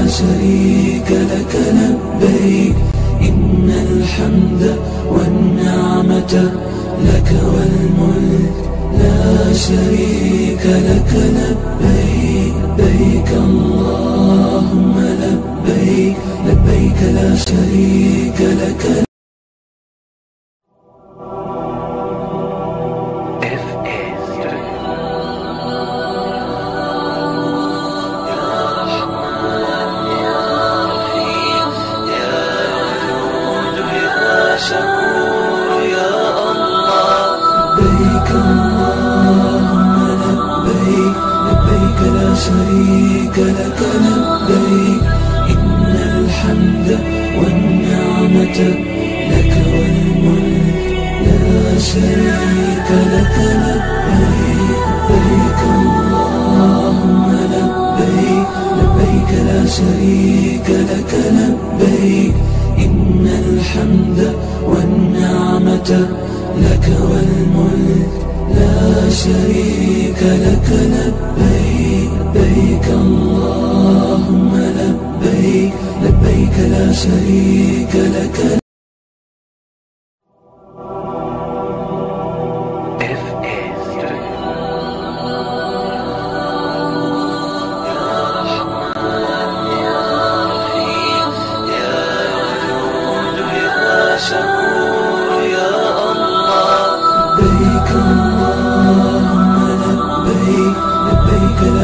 لا شريك لك لبيك إن الحمد والنعمة لك والملك لا شريك لك لبيك لبيك اللهم لبيك لبيك لا شريك لك. لا شريك لك لبيك إن الحمد والنعمة لك والملك لا شريك لك لبيك لبيك اللهم لبيك لبيك لا شريك لك لبيك إن الحمد والنعمة لك والملك لا شريك لك لبيك لبيك اللهم لبيك لبيك لا شريك لك.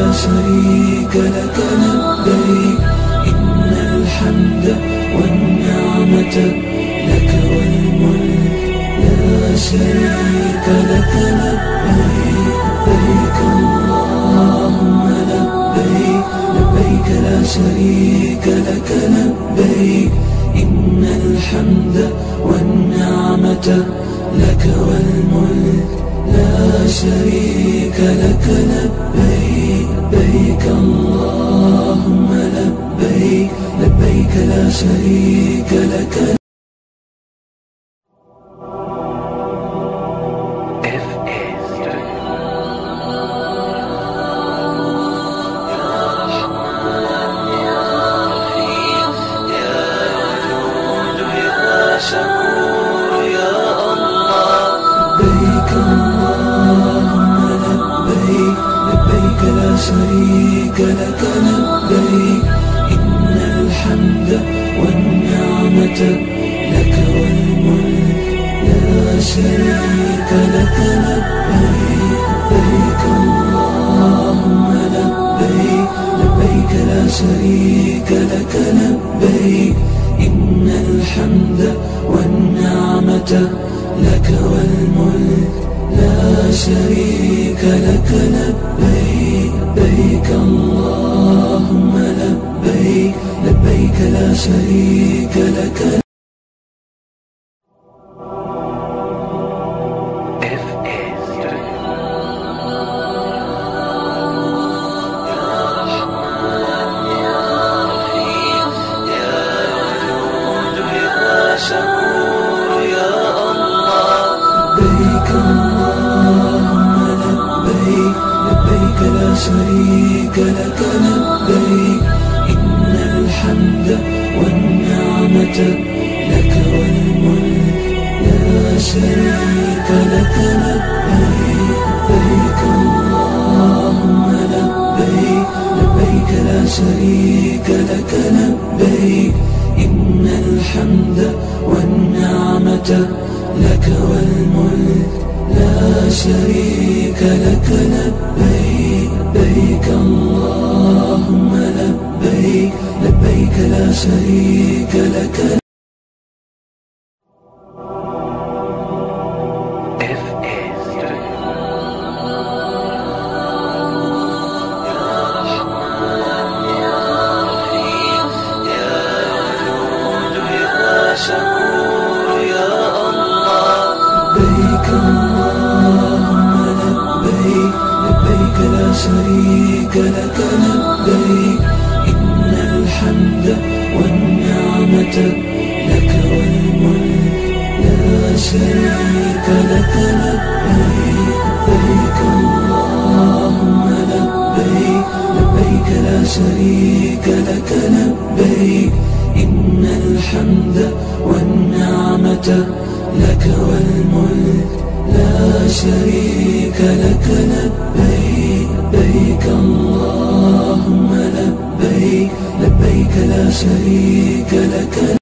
لا شريك لك لبيك إن الحمد والنعمة لك والملك لا شريك لك لبيك لبيك اللهم لبيك لبيك لا شريك لك لبيك إن الحمد والنعمة لك والملك لا شريك لك لبيك لبيك اللهم لبيك لبيك لا شريك لك. لا شريك لك لبيك إن الحمد والنعمة لك والملك لا شريك لك لبيك لبيك اللهم لبيك لبيك لا شريك لك لبيك إن الحمد والنعمة لك والملك لا شريك لك لبيك لبيك اللهم لبيك لبيك لا شريك لك. لا شريك لك لبيك إن الحمد والنعمة لك والملك لا شريك لك لبيك لبيك اللهم لبيك لبيك لا شريك لك لبيك إن الحمد والنعمة لك والملك لا شريك لك لبيك لبيك اللهم لبيك لبيك لا شريك لك. لا شريك لك لبيك إن الحمد والنعمة شريك لك لبيك إن الحمد والنعمة لك والملك لا شريك لك لبيك لبيك اللهم لبيك لبيك لا شريك لك لبيك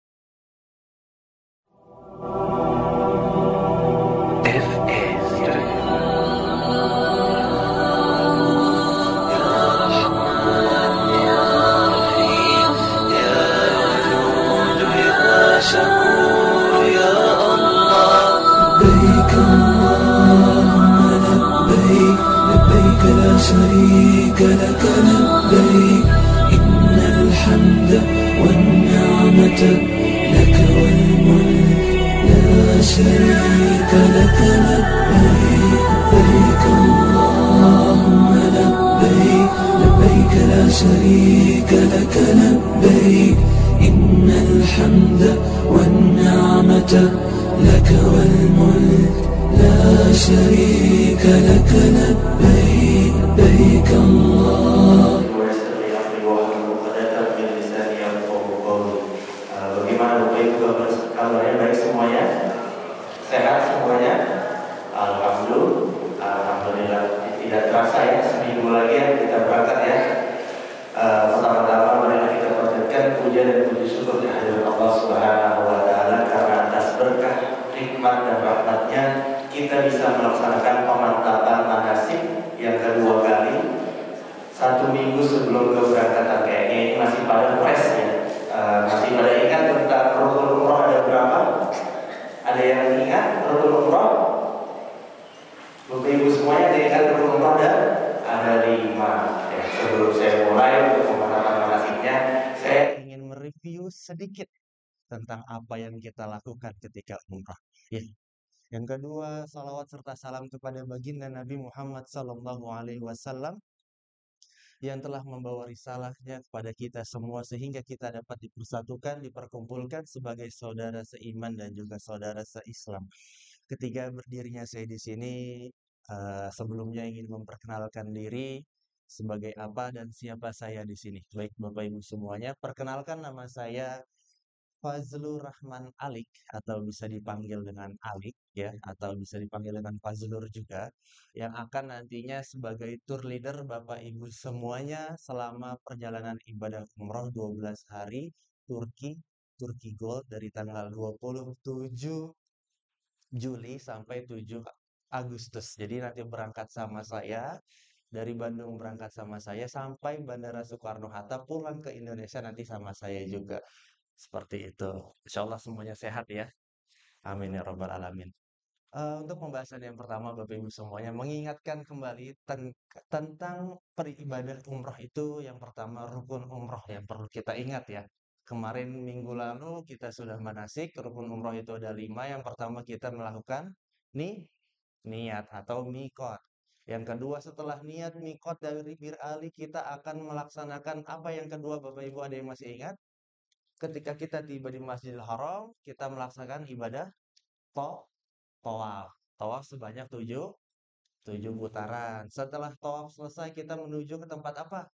اللهم لبيك لبيك لا شريك لك لبيك إن الحمد والنعمة لك والملك لا شريك لك لبيك لبيك اللهم لبيك لبيك لا شريك لك لبيك إن الحمد والنعمة لك والملك لا شريك لك لبيك لبيك الله. Bagaimana Bapak Ibu kabarnya? Baik semuanya? Sehat semuanya? Alhamdulillah. Tidak terasa ya, seminggu lagi ya kita berangkat ya. Pertama-tama marilah kita panjatkan puja dan puji syukur kehadirat Allah Subhanahu wa taala karena atas berkah, nikmat dan rahmatnya kita bisa melaksanakan pemantapan manasik yang kedua kali 1 minggu sebelum keberangkatan. Kayaknya ini masih pada fresh ya. Masih pada ingat tentang rukun umroh ada berapa? Ada yang ingat rukun umroh? Bapak Ibu semuanya ada yang ingat rukun umroh ada 5 ya. Sebelum saya mulai untuk pemantapan manasiknya, saya ingin mereview sedikit tentang apa yang kita lakukan ketika umrah. Ya. Yang kedua, salawat serta salam kepada baginda Nabi Muhammad SAW yang telah membawa risalahnya kepada kita semua sehingga kita dapat dipersatukan, diperkumpulkan sebagai saudara seiman dan juga saudara seislam. Ketiga, berdirinya saya di sini, sebelumnya ingin memperkenalkan diri sebagai apa dan siapa saya di sini. Baik Bapak Ibu semuanya, perkenalkan nama saya Fazlur Rahman Alik atau bisa dipanggil dengan Alik ya, atau bisa dipanggil dengan Fazlur juga, yang akan nantinya sebagai tour leader Bapak Ibu semuanya selama perjalanan ibadah umroh 12 hari Turki Gold dari tanggal 27 Juli sampai 7 Agustus. Jadi nanti berangkat sama saya dari Bandung, berangkat sama saya sampai Bandara Soekarno-Hatta, pulang ke Indonesia nanti sama saya juga. Seperti itu. Insya Allah semuanya sehat ya. Amin ya Rabbal Alamin. Untuk pembahasan yang pertama Bapak Ibu semuanya, mengingatkan kembali tentang peribadah umroh itu, yang pertama rukun umroh yang perlu kita ingat ya. Kemarin minggu lalu kita sudah manasik, rukun umroh itu ada 5. Yang pertama kita melakukan niat atau mikot. Yang kedua setelah niat mikot dari Bir Ali, kita akan melaksanakan apa yang kedua Bapak Ibu, ada yang masih ingat? Ketika kita tiba di Masjidil Haram, kita melaksanakan ibadah tawaf. Tawaf sebanyak 7 putaran. Setelah tawaf selesai, kita menuju ke tempat apa?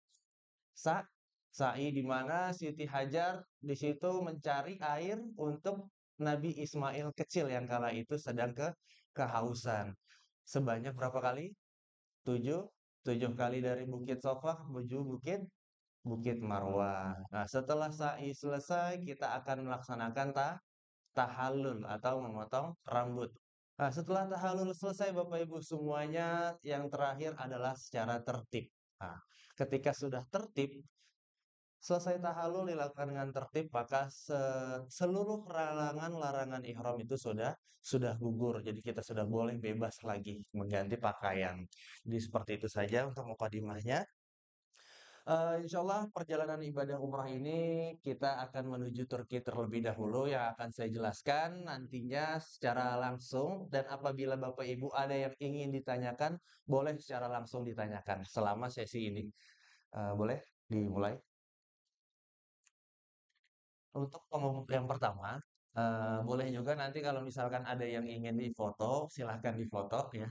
Sa'i, di mana Siti Hajar di situ mencari air untuk Nabi Ismail kecil yang kala itu sedang kehausan. Sebanyak berapa kali? 7 kali dari Bukit Sofa menuju Bukit Marwah. Nah, setelah sa'i selesai, kita akan melaksanakan tahallul atau memotong rambut. Nah, setelah tahallul selesai, Bapak Ibu semuanya, yang terakhir adalah secara tertib. Nah, ketika sudah tertib, selesai tahallul dilakukan dengan tertib, maka seluruh larangan ihram itu sudah gugur. Jadi kita sudah boleh bebas lagi mengganti pakaian. Jadi seperti itu saja untuk mukadimahnya. Insya Allah perjalanan ibadah umrah ini kita akan menuju Turki terlebih dahulu, yang akan saya jelaskan nantinya secara langsung, dan apabila Bapak Ibu ada yang ingin ditanyakan, boleh secara langsung ditanyakan selama sesi ini. Boleh dimulai? Untuk yang pertama, boleh juga nanti kalau misalkan ada yang ingin difoto, silahkan difoto ya.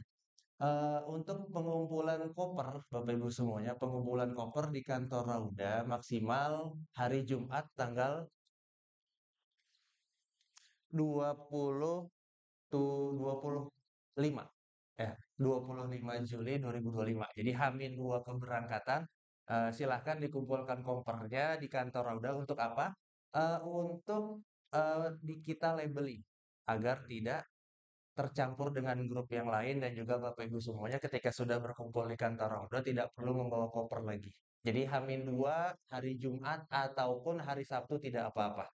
Untuk pengumpulan koper, Bapak Ibu semuanya, pengumpulan koper di kantor Rauda maksimal hari Jumat tanggal 20 25 25 Juli 2025. Jadi Hamin 2 keberangkatan, silahkan dikumpulkan kopernya di kantor Rauda untuk apa? Untuk kita labeling agar tidak tercampur dengan grup yang lain dan juga Bapak Ibu semuanya ketika sudah berkumpul di kantor Rauda tidak perlu membawa koper lagi. Jadi Hamin 2 hari Jumat ataupun hari Sabtu tidak apa-apa.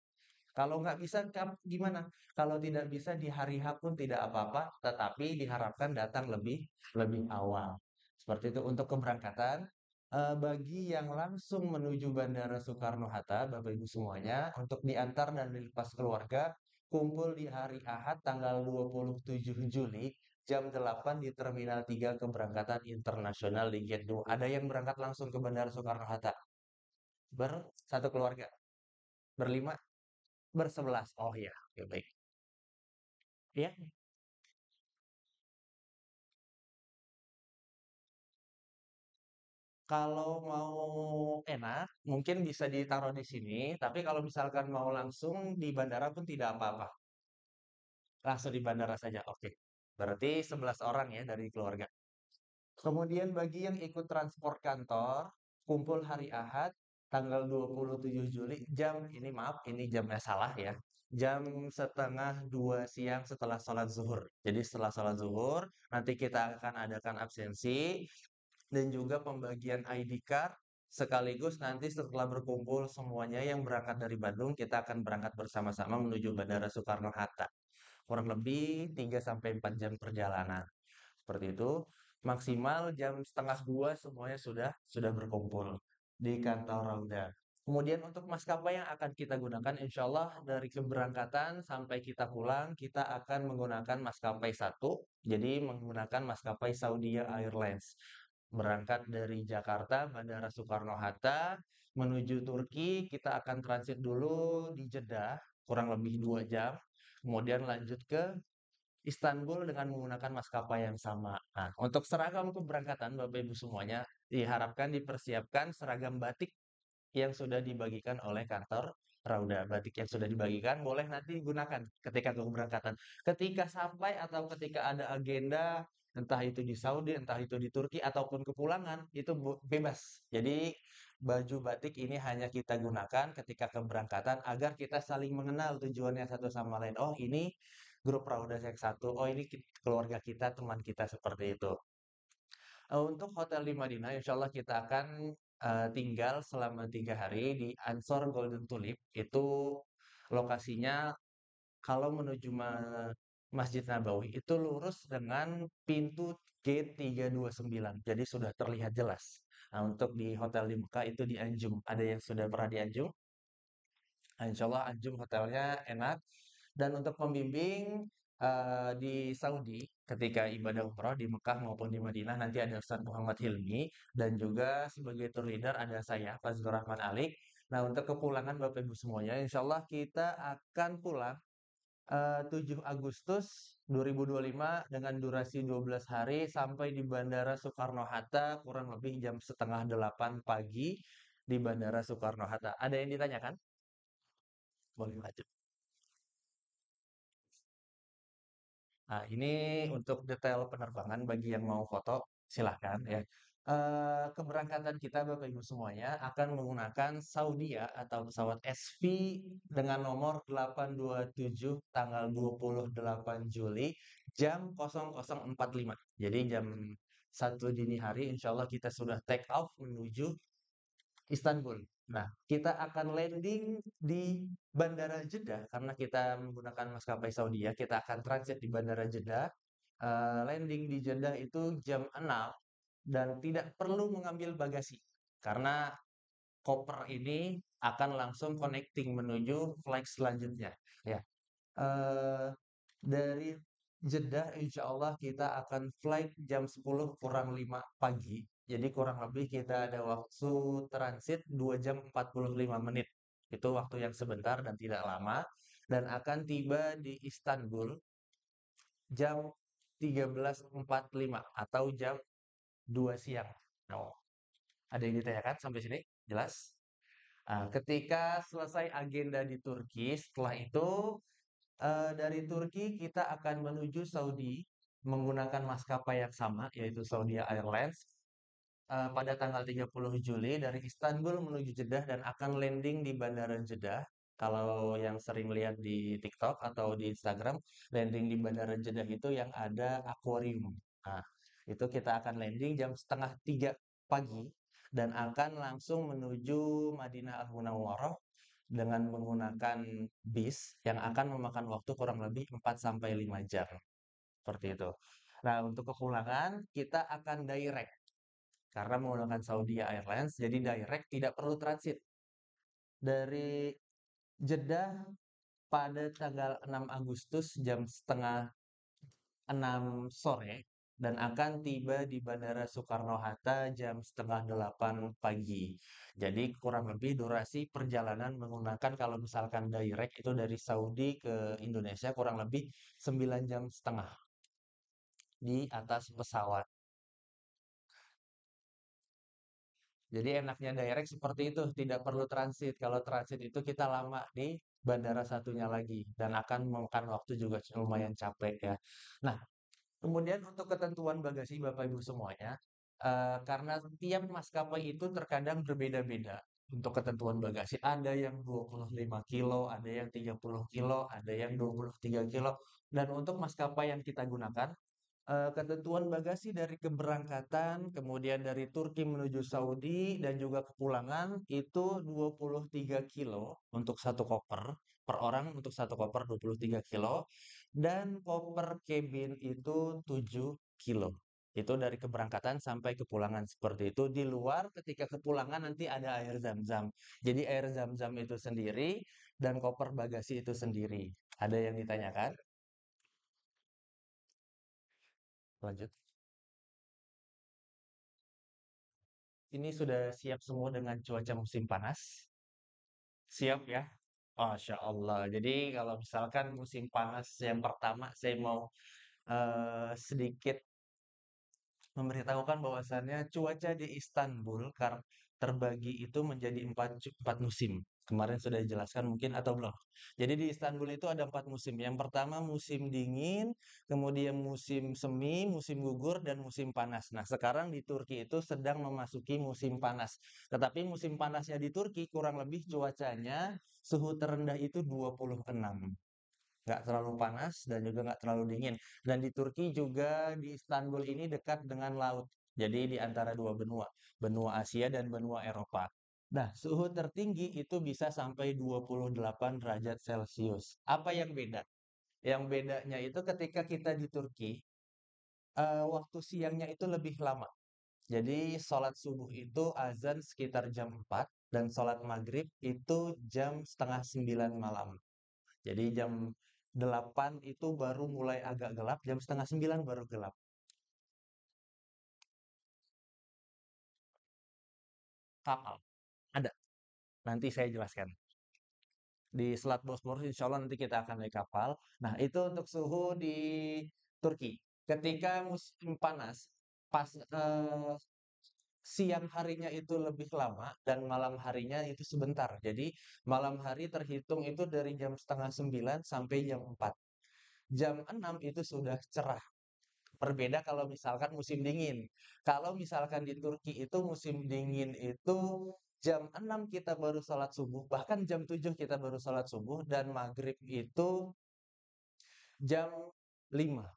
Kalau nggak bisa gimana? Kalau tidak bisa di hari H pun tidak apa-apa, tetapi diharapkan datang lebih lebih awal. Seperti itu untuk keberangkatan. Bagi yang langsung menuju Bandara Soekarno-Hatta, Bapak Ibu semuanya, untuk diantar dan dilepas keluarga, kumpul di hari Ahad tanggal 27 Juli jam 8 di Terminal 3 keberangkatan internasional di Gate 2. Ada yang berangkat langsung ke Bandara Soekarno-Hatta? Satu keluarga? Berlima? Bersebelas. Oh ya, oke baik. Ya, kalau mau enak, mungkin bisa ditaruh di sini. Tapi kalau misalkan mau langsung di bandara pun tidak apa-apa. Langsung di bandara saja. Oke. Berarti 11 orang ya dari keluarga. Kemudian bagi yang ikut transport kantor, kumpul hari Ahad, tanggal 27 Juli, ini maaf, ini jamnya salah ya. Jam setengah 2 siang setelah sholat zuhur. Jadi setelah sholat zuhur, nanti kita akan adakan absensi dan juga pembagian ID card sekaligus nanti setelah berkumpul semuanya yang berangkat dari Bandung kita akan berangkat bersama-sama menuju Bandara Soekarno-Hatta. Kurang lebih 3 sampai 4 jam perjalanan. Seperti itu. Maksimal jam setengah 2 semuanya sudah berkumpul di kantor Rauda. Kemudian untuk maskapai yang akan kita gunakan, insya Allah dari keberangkatan sampai kita pulang, kita akan menggunakan maskapai satu, jadi menggunakan maskapai Saudi Airlines. Berangkat dari Jakarta, Bandara Soekarno-Hatta, menuju Turki, kita akan transit dulu di Jeddah, kurang lebih 2 jam. Kemudian lanjut ke Istanbul dengan menggunakan maskapai yang sama. Nah, untuk seragam keberangkatan, Bapak Ibu semuanya, diharapkan dipersiapkan seragam batik yang sudah dibagikan oleh kantor Rauda. Batik yang sudah dibagikan boleh nanti digunakan ketika keberangkatan. Ketika sampai atau ketika ada agenda, entah itu di Saudi, entah itu di Turki, ataupun kepulangan, itu bebas. Jadi, baju batik ini hanya kita gunakan ketika keberangkatan agar kita saling mengenal tujuannya satu sama lain. Oh, ini grup Rauda yang satu. Oh, ini keluarga kita, teman kita seperti itu. Untuk hotel di Madinah, insya Allah kita akan tinggal selama 3 hari di Ansor Golden Tulip. Itu lokasinya kalau menuju Masjid Nabawi itu lurus dengan pintu gate 329. Jadi sudah terlihat jelas. Nah, untuk di hotel di Mekah itu di Anjum. Ada yang sudah pernah di Anjum? Nah, insya Allah Anjum hotelnya enak. Dan untuk pembimbing di Saudi ketika ibadah umroh di Mekah maupun di Madinah nanti ada Ustaz Muhammad Hilmi dan juga sebagai tour leader ada saya Fazlur Rahman Alik. Nah untuk kepulangan Bapak Ibu semuanya, insya Allah kita akan pulang 7 Agustus 2025 dengan durasi 12 hari sampai di Bandara Soekarno-Hatta kurang lebih jam setengah 8 pagi di Bandara Soekarno-Hatta. Ada yang ditanyakan? Boleh lanjut. Nah, ini untuk detail penerbangan bagi yang mau foto, silahkan ya. Keberangkatan kita Bapak Ibu semuanya akan menggunakan Saudia atau pesawat SV dengan nomor 827 tanggal 28 Juli jam 00.45. Jadi jam 1 dini hari insya Allah kita sudah take off menuju Istanbul. Nah, kita akan landing di Bandara Jeddah karena kita menggunakan maskapai Saudi ya. Kita akan transit di Bandara Jeddah. Landing di Jeddah itu jam 6 dan tidak perlu mengambil bagasi karena koper ini akan langsung connecting menuju flight selanjutnya. Ya, eh, dari Jeddah insya Allah kita akan flight jam 10 kurang 5 pagi. Jadi kurang lebih kita ada waktu transit 2 jam 45 menit. Itu waktu yang sebentar dan tidak lama. Dan akan tiba di Istanbul jam 13.45 atau jam 2 siang. Oh, ada yang ditanyakan sampai sini? Jelas? Ketika selesai agenda di Turki, setelah itu dari Turki kita akan menuju Saudi menggunakan maskapai yang sama, yaitu Saudi Airlines pada tanggal 30 Juli dari Istanbul menuju Jeddah dan akan landing di Bandara Jeddah. Kalau yang sering lihat di TikTok atau di Instagram, landing di Bandara Jeddah itu yang ada akuarium. Nah, itu kita akan landing jam setengah 3 pagi dan akan langsung menuju Madinah Al-Munawwarah dengan menggunakan bis yang akan memakan waktu kurang lebih 4 sampai 5 jam. Seperti itu. Nah, untuk kepulangan kita akan direct karena menggunakan Saudi Airlines, jadi direct tidak perlu transit. Dari Jeddah pada tanggal 6 Agustus jam setengah 6 sore dan akan tiba di Bandara Soekarno-Hatta jam setengah 8 pagi. Jadi kurang lebih durasi perjalanan menggunakan kalau misalkan direct itu dari Saudi ke Indonesia kurang lebih 9 jam setengah di atas pesawat. Jadi enaknya direct seperti itu, tidak perlu transit. Kalau transit itu kita lama di bandara satunya lagi dan akan memakan waktu juga lumayan capek ya. Nah, kemudian untuk ketentuan bagasi Bapak Ibu semuanya, karena tiap maskapai itu terkadang berbeda-beda untuk ketentuan bagasi. Ada yang 25 kilo, ada yang 30 kilo, ada yang 23 kilo. Dan untuk maskapai yang kita gunakan, ketentuan bagasi dari keberangkatan, kemudian dari Turki menuju Saudi, dan juga kepulangan itu 23 kilo untuk satu koper. Per orang untuk satu koper 23 kilo. Dan koper cabin itu 7 kilo. Itu dari keberangkatan sampai kepulangan seperti itu. Di luar ketika kepulangan nanti ada air zam-zam. Jadi air zam-zam itu sendiri dan koper bagasi itu sendiri. Ada yang ditanyakan? Lanjut. Ini sudah siap semua dengan cuaca musim panas? Siap ya? Masya Allah. Jadi kalau misalkan musim panas yang pertama, saya mau sedikit memberitahukan bahwasannya cuaca di Istanbul terbagi itu menjadi empat musim. Kemarin sudah dijelaskan mungkin atau belum. Jadi di Istanbul itu ada 4 musim. Yang pertama musim dingin, kemudian musim semi, musim gugur, dan musim panas. Nah, sekarang di Turki itu sedang memasuki musim panas. Tetapi musim panasnya di Turki kurang lebih cuacanya suhu terendah itu 26. Nggak terlalu panas dan juga nggak terlalu dingin. Dan di Turki juga di Istanbul ini dekat dengan laut. Jadi di antara dua benua, benua Asia dan benua Eropa. Nah, suhu tertinggi itu bisa sampai 28 derajat Celcius. Apa yang beda? Yang bedanya itu ketika kita di Turki, waktu siangnya itu lebih lama. Jadi sholat subuh itu azan sekitar jam 4 dan sholat maghrib itu jam setengah 9 malam. Jadi jam 8 itu baru mulai agak gelap, jam setengah 9 baru gelap. Kapal, ada. Nanti saya jelaskan. Di Selat Bosporus insya Allah nanti kita akan naik kapal. Nah, itu untuk suhu di Turki. Ketika musim panas, pas siang harinya itu lebih lama dan malam harinya itu sebentar. Jadi malam hari terhitung itu dari jam setengah 9 sampai jam 4. Jam 6 itu sudah cerah. Berbeda kalau misalkan musim dingin. Kalau misalkan di Turki itu musim dingin itu jam 6 kita baru sholat subuh, bahkan jam 7 kita baru sholat subuh, dan maghrib itu jam 5.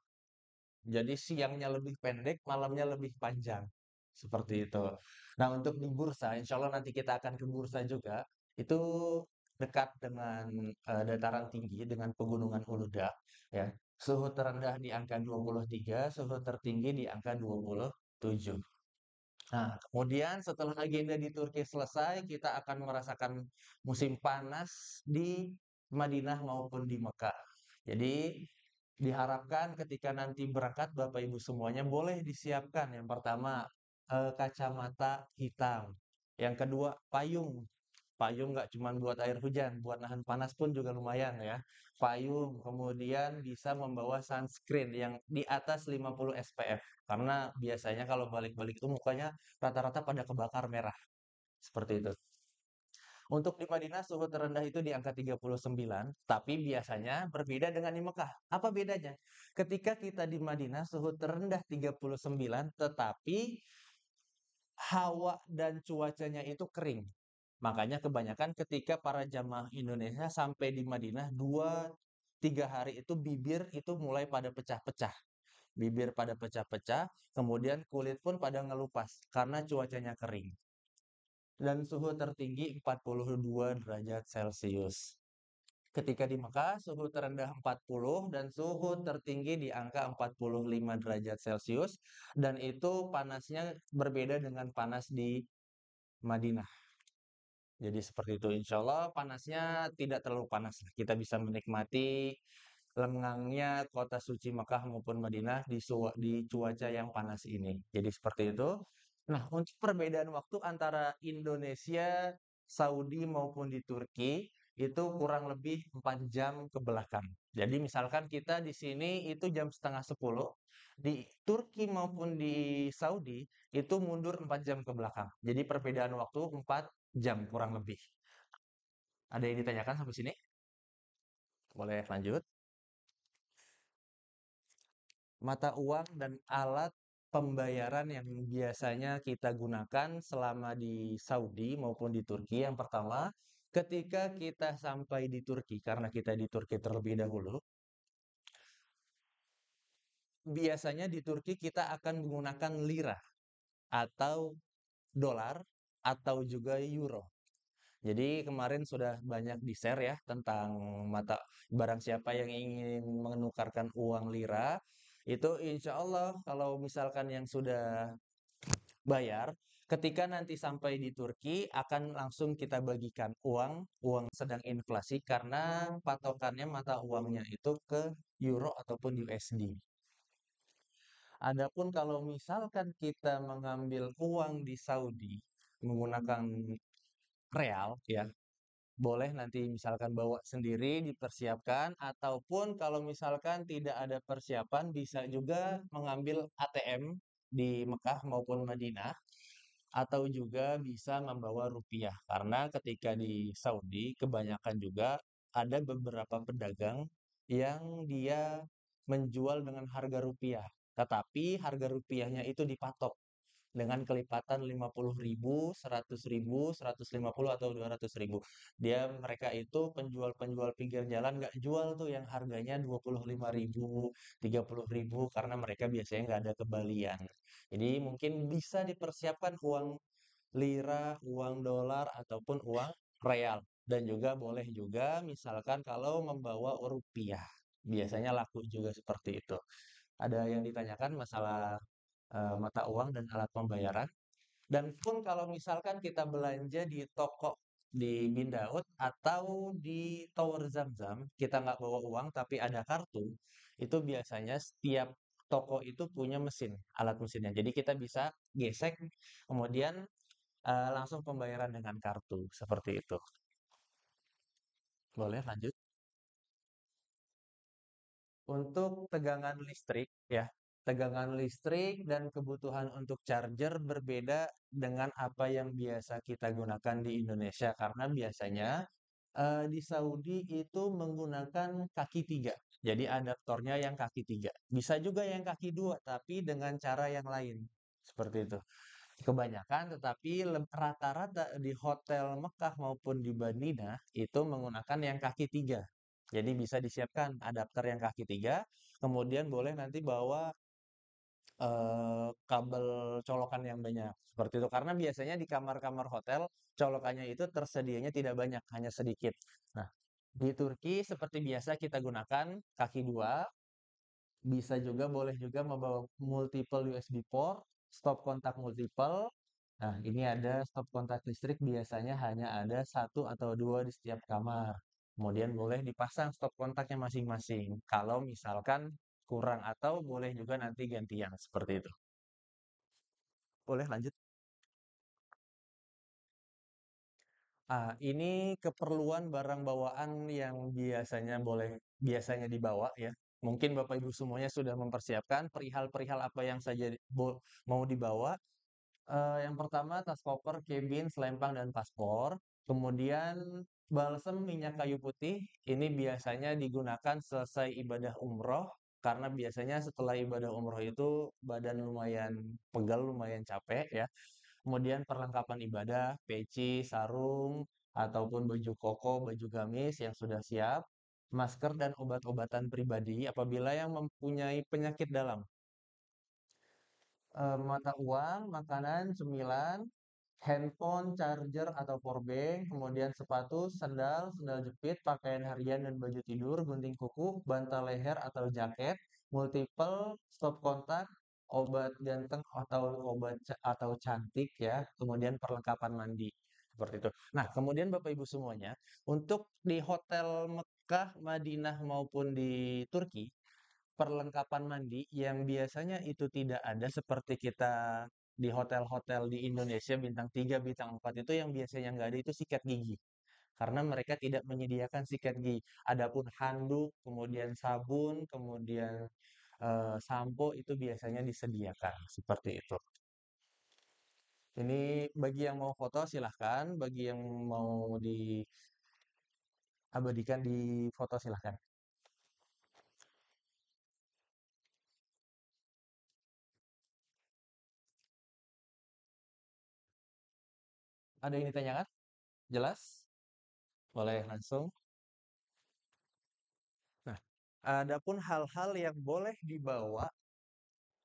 Jadi siangnya lebih pendek, malamnya lebih panjang. Seperti itu. Nah, untuk di bursa, insya Allah nanti kita akan ke bursa juga. Itu dekat dengan dataran tinggi, dengan pegunungan Uluda. Ya. Suhu terendah di angka 23, suhu tertinggi di angka 27. Nah, kemudian setelah agenda di Turki selesai, kita akan merasakan musim panas di Madinah maupun di Mekah. Jadi, diharapkan ketika nanti berangkat, Bapak Ibu semuanya boleh disiapkan. Yang pertama, kacamata hitam. Yang kedua, payung. Payung nggak cuma buat air hujan, buat nahan panas pun juga lumayan ya. Payung, kemudian bisa membawa sunscreen yang di atas 50 SPF. Karena biasanya kalau balik-balik itu mukanya rata-rata pada kebakar merah. Seperti itu. Untuk di Madinah suhu terendah itu di angka 39, tapi biasanya berbeda dengan di Mekah. Apa bedanya? Ketika kita di Madinah suhu terendah 39, tetapi hawa dan cuacanya itu kering. Makanya kebanyakan ketika para jamaah Indonesia sampai di Madinah 2-3 hari itu bibir itu mulai pada pecah-pecah. Bibir pada pecah-pecah, kemudian kulit pun pada ngelupas karena cuacanya kering. Dan suhu tertinggi 42 derajat Celcius. Ketika di Mekah, suhu terendah 40 dan suhu tertinggi di angka 45 derajat Celcius. Dan itu panasnya berbeda dengan panas di Madinah. Jadi seperti itu. Insya Allah panasnya tidak terlalu panas. Kita bisa menikmati lengangnya kota suci Mekah maupun Madinah di cuaca yang panas ini. Jadi seperti itu. Nah, untuk perbedaan waktu antara Indonesia, Saudi maupun di Turki itu kurang lebih 4 jam ke belakang. Jadi misalkan kita di sini itu jam setengah 10, di Turki maupun di Saudi itu mundur 4 jam ke belakang. Jadi perbedaan waktu 4 jam kurang lebih. Ada yang ditanyakan sampai sini? Boleh lanjut. Mata uang dan alat pembayaran yang biasanya kita gunakan selama di Saudi maupun di Turki. Yang pertama, ketika kita sampai di Turki, karena kita di Turki terlebih dahulu, biasanya di Turki kita akan menggunakan lira atau dolar atau juga euro. Jadi kemarin sudah banyak di-share ya tentang mata barang siapa yang ingin menukarkan uang lira, itu insya Allah kalau misalkan yang sudah bayar, ketika nanti sampai di Turki akan langsung kita bagikan uang sedang inflasi karena patokannya mata uangnya itu ke euro ataupun USD. Adapun kalau misalkan kita mengambil uang di Saudi menggunakan real ya, boleh nanti misalkan bawa sendiri dipersiapkan ataupun kalau misalkan tidak ada persiapan bisa juga mengambil ATM di Mekah maupun Madinah atau juga bisa membawa rupiah karena ketika di Saudi kebanyakan juga ada beberapa pedagang yang dia menjual dengan harga rupiah tetapi harga rupiahnya itu dipatok dengan kelipatan 50.000, 100.000, 150 atau 200.000. Mereka itu penjual-penjual pinggir jalan nggak jual tuh yang harganya 25.000, 30.000 karena mereka biasanya nggak ada kembalian. Jadi mungkin bisa dipersiapkan uang lira, uang dolar ataupun uang real. Dan juga boleh juga misalkan kalau membawa rupiah. Biasanya laku juga seperti itu. Ada yang ditanyakan masalah mata uang dan alat pembayaran. Dan pun kalau misalkan kita belanja di toko di Bin Daud atau di Tower Zamzam, kita nggak bawa uang tapi ada kartu, itu biasanya setiap toko itu punya mesin, alat mesinnya. Jadi kita bisa gesek, kemudian langsung pembayaran dengan kartu, seperti itu. Boleh lanjut. Untuk tegangan listrik, ya, tegangan listrik dan kebutuhan untuk charger berbeda dengan apa yang biasa kita gunakan di Indonesia karena biasanya di Saudi itu menggunakan kaki tiga. Jadi adaptornya yang kaki tiga. Bisa juga yang kaki dua, tapi dengan cara yang lain. Seperti itu. Kebanyakan, tetapi rata-rata di hotel Mekah maupun di Madinah itu menggunakan yang kaki tiga. Jadi bisa disiapkan adapter yang kaki tiga, kemudian boleh nanti bawa kabel colokan yang banyak. Seperti itu. Karena biasanya di kamar-kamar hotel colokannya itu tersedianya tidak banyak, hanya sedikit. Nah, di Turki seperti biasa kita gunakan kaki dua, bisa juga boleh juga membawa multiple USB port, stop kontak multiple. Nah, ini ada stop kontak listrik biasanya hanya ada satu atau dua di setiap kamar. Kemudian boleh dipasang stop kontaknya masing-masing. Kalau misalkan kurang atau boleh juga nanti gantian seperti itu. Boleh lanjut. Ini keperluan barang bawaan yang biasanya dibawa ya. Mungkin Bapak Ibu semuanya sudah mempersiapkan perihal-perihal apa yang saja mau dibawa. Yang pertama tas koper, cabin, selempang, dan paspor. Kemudian balsem minyak kayu putih, ini biasanya digunakan selesai ibadah umroh, karena biasanya setelah ibadah umroh itu badan lumayan pegal, lumayan capek ya. Kemudian perlengkapan ibadah, peci, sarung, ataupun baju koko, baju gamis yang sudah siap, masker dan obat-obatan pribadi apabila yang mempunyai penyakit dalam. Mata uang, makanan, cemilan, handphone, charger atau powerbank, kemudian sepatu, sendal, sendal jepit, pakaian harian dan baju tidur, gunting kuku, bantal leher atau jaket, multiple, stop kontak, obat ganteng atau atau cantik ya, kemudian perlengkapan mandi seperti itu. Nah, kemudian Bapak Ibu semuanya, untuk di hotel Mekah, Madinah maupun di Turki, perlengkapan mandi yang biasanya itu tidak ada seperti kita di hotel-hotel di Indonesia bintang 3, bintang 4 itu yang biasanya nggak ada itu sikat gigi. Karena mereka tidak menyediakan sikat gigi. Adapun handuk, kemudian sabun, kemudian sampo itu biasanya disediakan seperti itu. Ini bagi yang mau foto silahkan, bagi yang mau diabadikan di foto silahkan. Ada yang ditanyakan? Jelas? Boleh langsung. Nah, adapun hal-hal yang boleh dibawa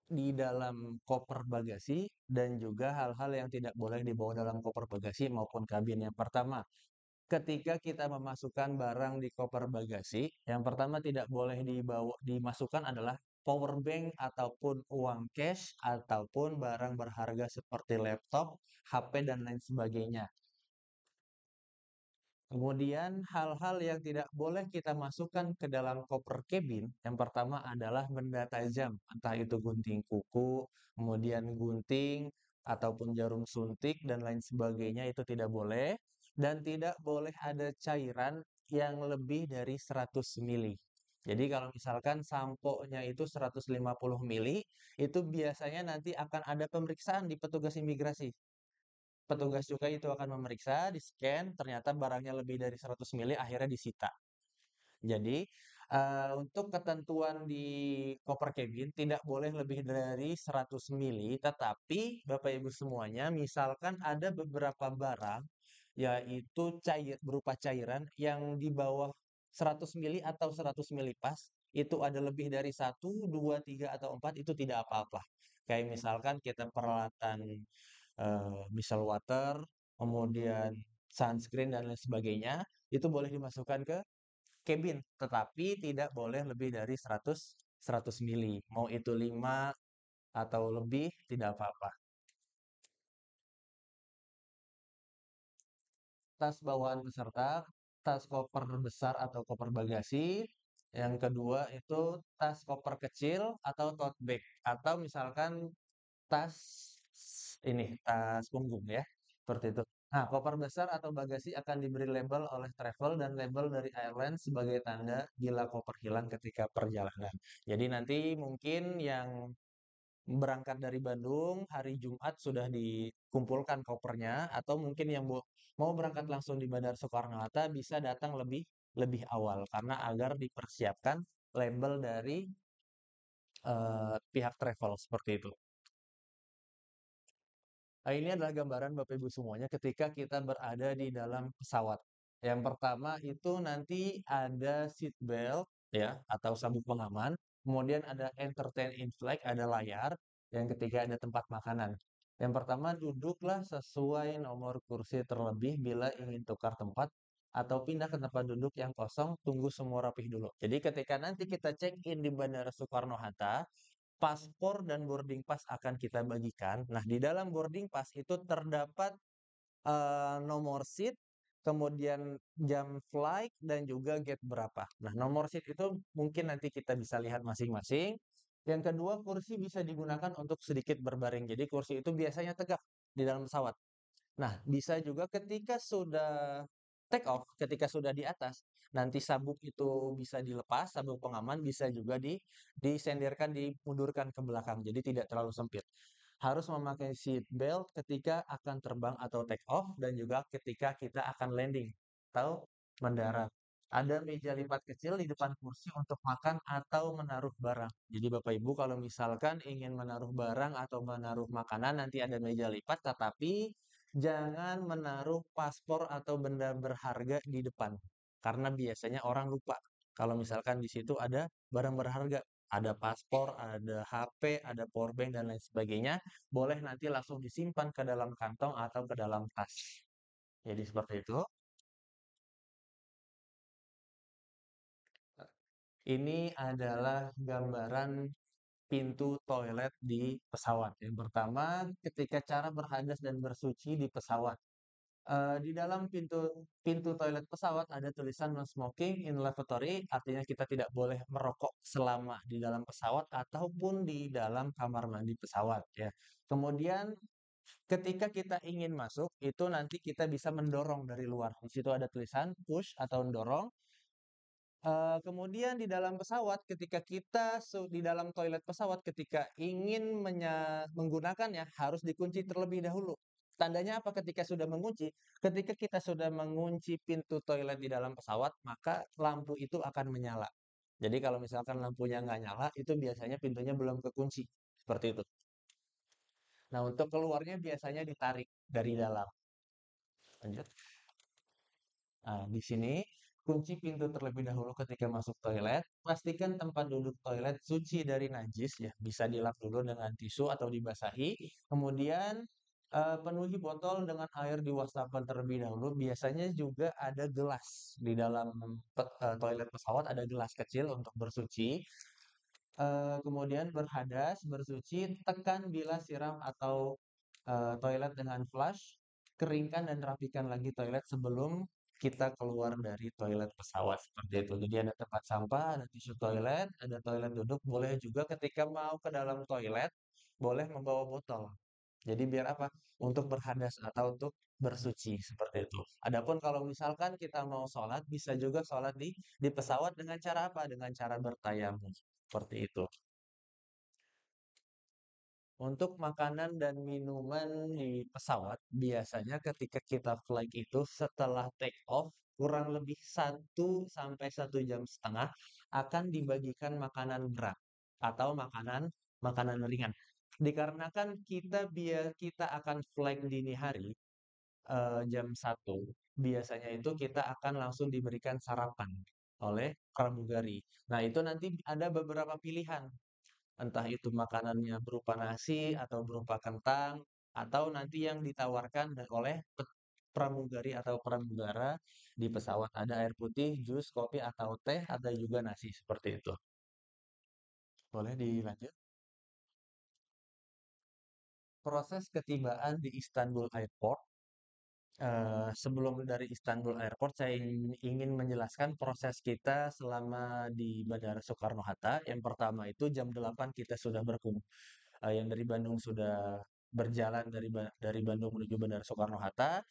di dalam koper bagasi dan juga hal-hal yang tidak boleh dibawa dalam koper bagasi maupun kabin. Yang pertama, ketika kita memasukkan barang di koper bagasi, yang pertama tidak boleh dimasukkan adalah power bank ataupun uang cash ataupun barang berharga seperti laptop, HP dan lain sebagainya. Kemudian hal-hal yang tidak boleh kita masukkan ke dalam koper cabin, yang pertama adalah benda tajam, entah itu gunting kuku, kemudian gunting, ataupun jarum suntik, dan lain sebagainya itu tidak boleh. Dan tidak boleh ada cairan yang lebih dari 100 mili. Jadi kalau misalkan sampo-nya itu 150 mili, itu biasanya nanti akan ada pemeriksaan di petugas imigrasi. Petugas cukai itu akan memeriksa, di-scan, ternyata barangnya lebih dari 100 mili, akhirnya disita. Jadi, untuk ketentuan di koper cabin tidak boleh lebih dari 100 mili, tetapi Bapak Ibu semuanya, misalkan ada beberapa barang, yaitu berupa cairan yang di bawah 100 mili atau 100 mili pas, itu ada lebih dari 1, 2, 3, atau 4, itu tidak apa-apa. Kayak misalkan kita peralatan micellar water, kemudian sunscreen dan lain sebagainya, itu boleh dimasukkan ke cabin, tetapi tidak boleh lebih dari 100 mili. Mau itu 5 atau lebih tidak apa-apa. Tas bawaan peserta, tas koper besar atau koper bagasi. Yang kedua itu tas koper kecil atau tote bag atau misalkan tas tas punggung ya, seperti itu. Nah, koper besar atau bagasi akan diberi label oleh travel dan label dari airline sebagai tanda bila koper hilang ketika perjalanan. Jadi nanti mungkin yang berangkat dari Bandung hari Jumat sudah dikumpulkan kopernya atau mungkin yang mau berangkat langsung di Bandara Soekarno-Hatta bisa datang lebih lebih awal karena agar dipersiapkan label dari pihak travel seperti itu. Nah, ini adalah gambaran Bapak Ibu semuanya ketika kita berada di dalam pesawat. Yang pertama itu nanti ada seat belt ya atau sabuk pengaman, kemudian ada entertain in flight, ada layar, yang ketiga ada tempat makanan. Yang pertama duduklah sesuai nomor kursi terlebih bila ingin tukar tempat atau pindah ke tempat duduk yang kosong, tunggu semua rapih dulu. Jadi ketika nanti kita check in di Bandara Soekarno-Hatta, paspor dan boarding pass akan kita bagikan. Nah, di dalam boarding pass itu terdapat nomor seat, kemudian jam flight, dan juga gate berapa. Nah, nomor seat itu mungkin nanti kita bisa lihat masing-masing. Yang kedua, kursi bisa digunakan untuk sedikit berbaring. Jadi, kursi itu biasanya tegak di dalam pesawat. Nah, bisa juga ketika sudah take off, ketika sudah di atas, nanti sabuk itu bisa dilepas, sabuk pengaman bisa juga disenderkan, dimundurkan ke belakang, jadi tidak terlalu sempit. Harus memakai seat belt ketika akan terbang atau take off dan juga ketika kita akan landing atau mendarat. Ada meja lipat kecil di depan kursi untuk makan atau menaruh barang. Jadi Bapak Ibu kalau misalkan ingin menaruh barang atau menaruh makanan nanti ada meja lipat, tetapi jangan menaruh paspor atau benda berharga di depan. Karena biasanya orang lupa. Kalau misalkan di situ ada barang berharga, ada paspor, ada HP, ada powerbank dan lain sebagainya, boleh nanti langsung disimpan ke dalam kantong atau ke dalam tas. Jadi seperti itu. Ini adalah gambaran pintu toilet di pesawat. Yang pertama, ketika cara berhadas dan bersuci di pesawat. Di dalam pintu pintu toilet pesawat ada tulisan "No smoking in lavatory", artinya kita tidak boleh merokok selama di dalam pesawat ataupun di dalam kamar mandi pesawat ya. Kemudian ketika kita ingin masuk, itu nanti kita bisa mendorong dari luar. Di situ ada tulisan push atau mendorong. Kemudian di dalam pesawat ketika kita di dalam toilet pesawat ketika ingin menggunakannya harus dikunci terlebih dahulu. Tandanya apa ketika sudah mengunci? Ketika kita sudah mengunci pintu toilet di dalam pesawat, maka lampu itu akan menyala. Jadi kalau misalkan lampunya nggak nyala, itu biasanya pintunya belum kekunci. Seperti itu. Nah, untuk keluarnya biasanya ditarik dari dalam. Lanjut. Nah, di sini kunci pintu terlebih dahulu ketika masuk toilet. Pastikan tempat duduk toilet suci dari najis ya, bisa dilap dulu dengan tisu atau dibasahi. Kemudian penuhi botol dengan air di wastafel terlebih dahulu. Biasanya juga ada gelas di dalam toilet pesawat, ada gelas kecil untuk bersuci. Kemudian berhadas, bersuci, tekan bila siram atau toilet dengan flush, keringkan dan rapikan lagi toilet sebelum kita keluar dari toilet pesawat seperti itu. Jadi ada tempat sampah, ada tisu toilet, ada toilet duduk. Boleh juga ketika mau ke dalam toilet, boleh membawa botol. Jadi biar apa? Untuk berhadas atau untuk bersuci seperti itu. Adapun kalau misalkan kita mau sholat, bisa juga sholat di pesawat dengan cara apa? Dengan cara bertayamum. Seperti itu. Untuk makanan dan minuman di pesawat, biasanya ketika kita flight itu setelah take off, kurang lebih 1 sampai 1,5 jam akan dibagikan makanan berat atau makanan makanan ringan. Dikarenakan kita akan flight dini hari, jam 1, biasanya itu kita akan langsung diberikan sarapan oleh pramugari. Nah, itu nanti ada beberapa pilihan. Entah itu makanannya berupa nasi atau berupa kentang, atau nanti yang ditawarkan oleh pramugari atau pramugara di pesawat. Ada air putih, jus, kopi, atau teh, ada juga nasi seperti itu. Boleh dilanjut? Proses ketibaan di Istanbul Airport. Sebelum dari Istanbul Airport, saya ingin menjelaskan proses kita selama di Bandara Soekarno-Hatta. Yang pertama itu jam 8 kita sudah berkumpul. Yang dari Bandung sudah berjalan dari Bandung menuju Bandara Soekarno-Hatta.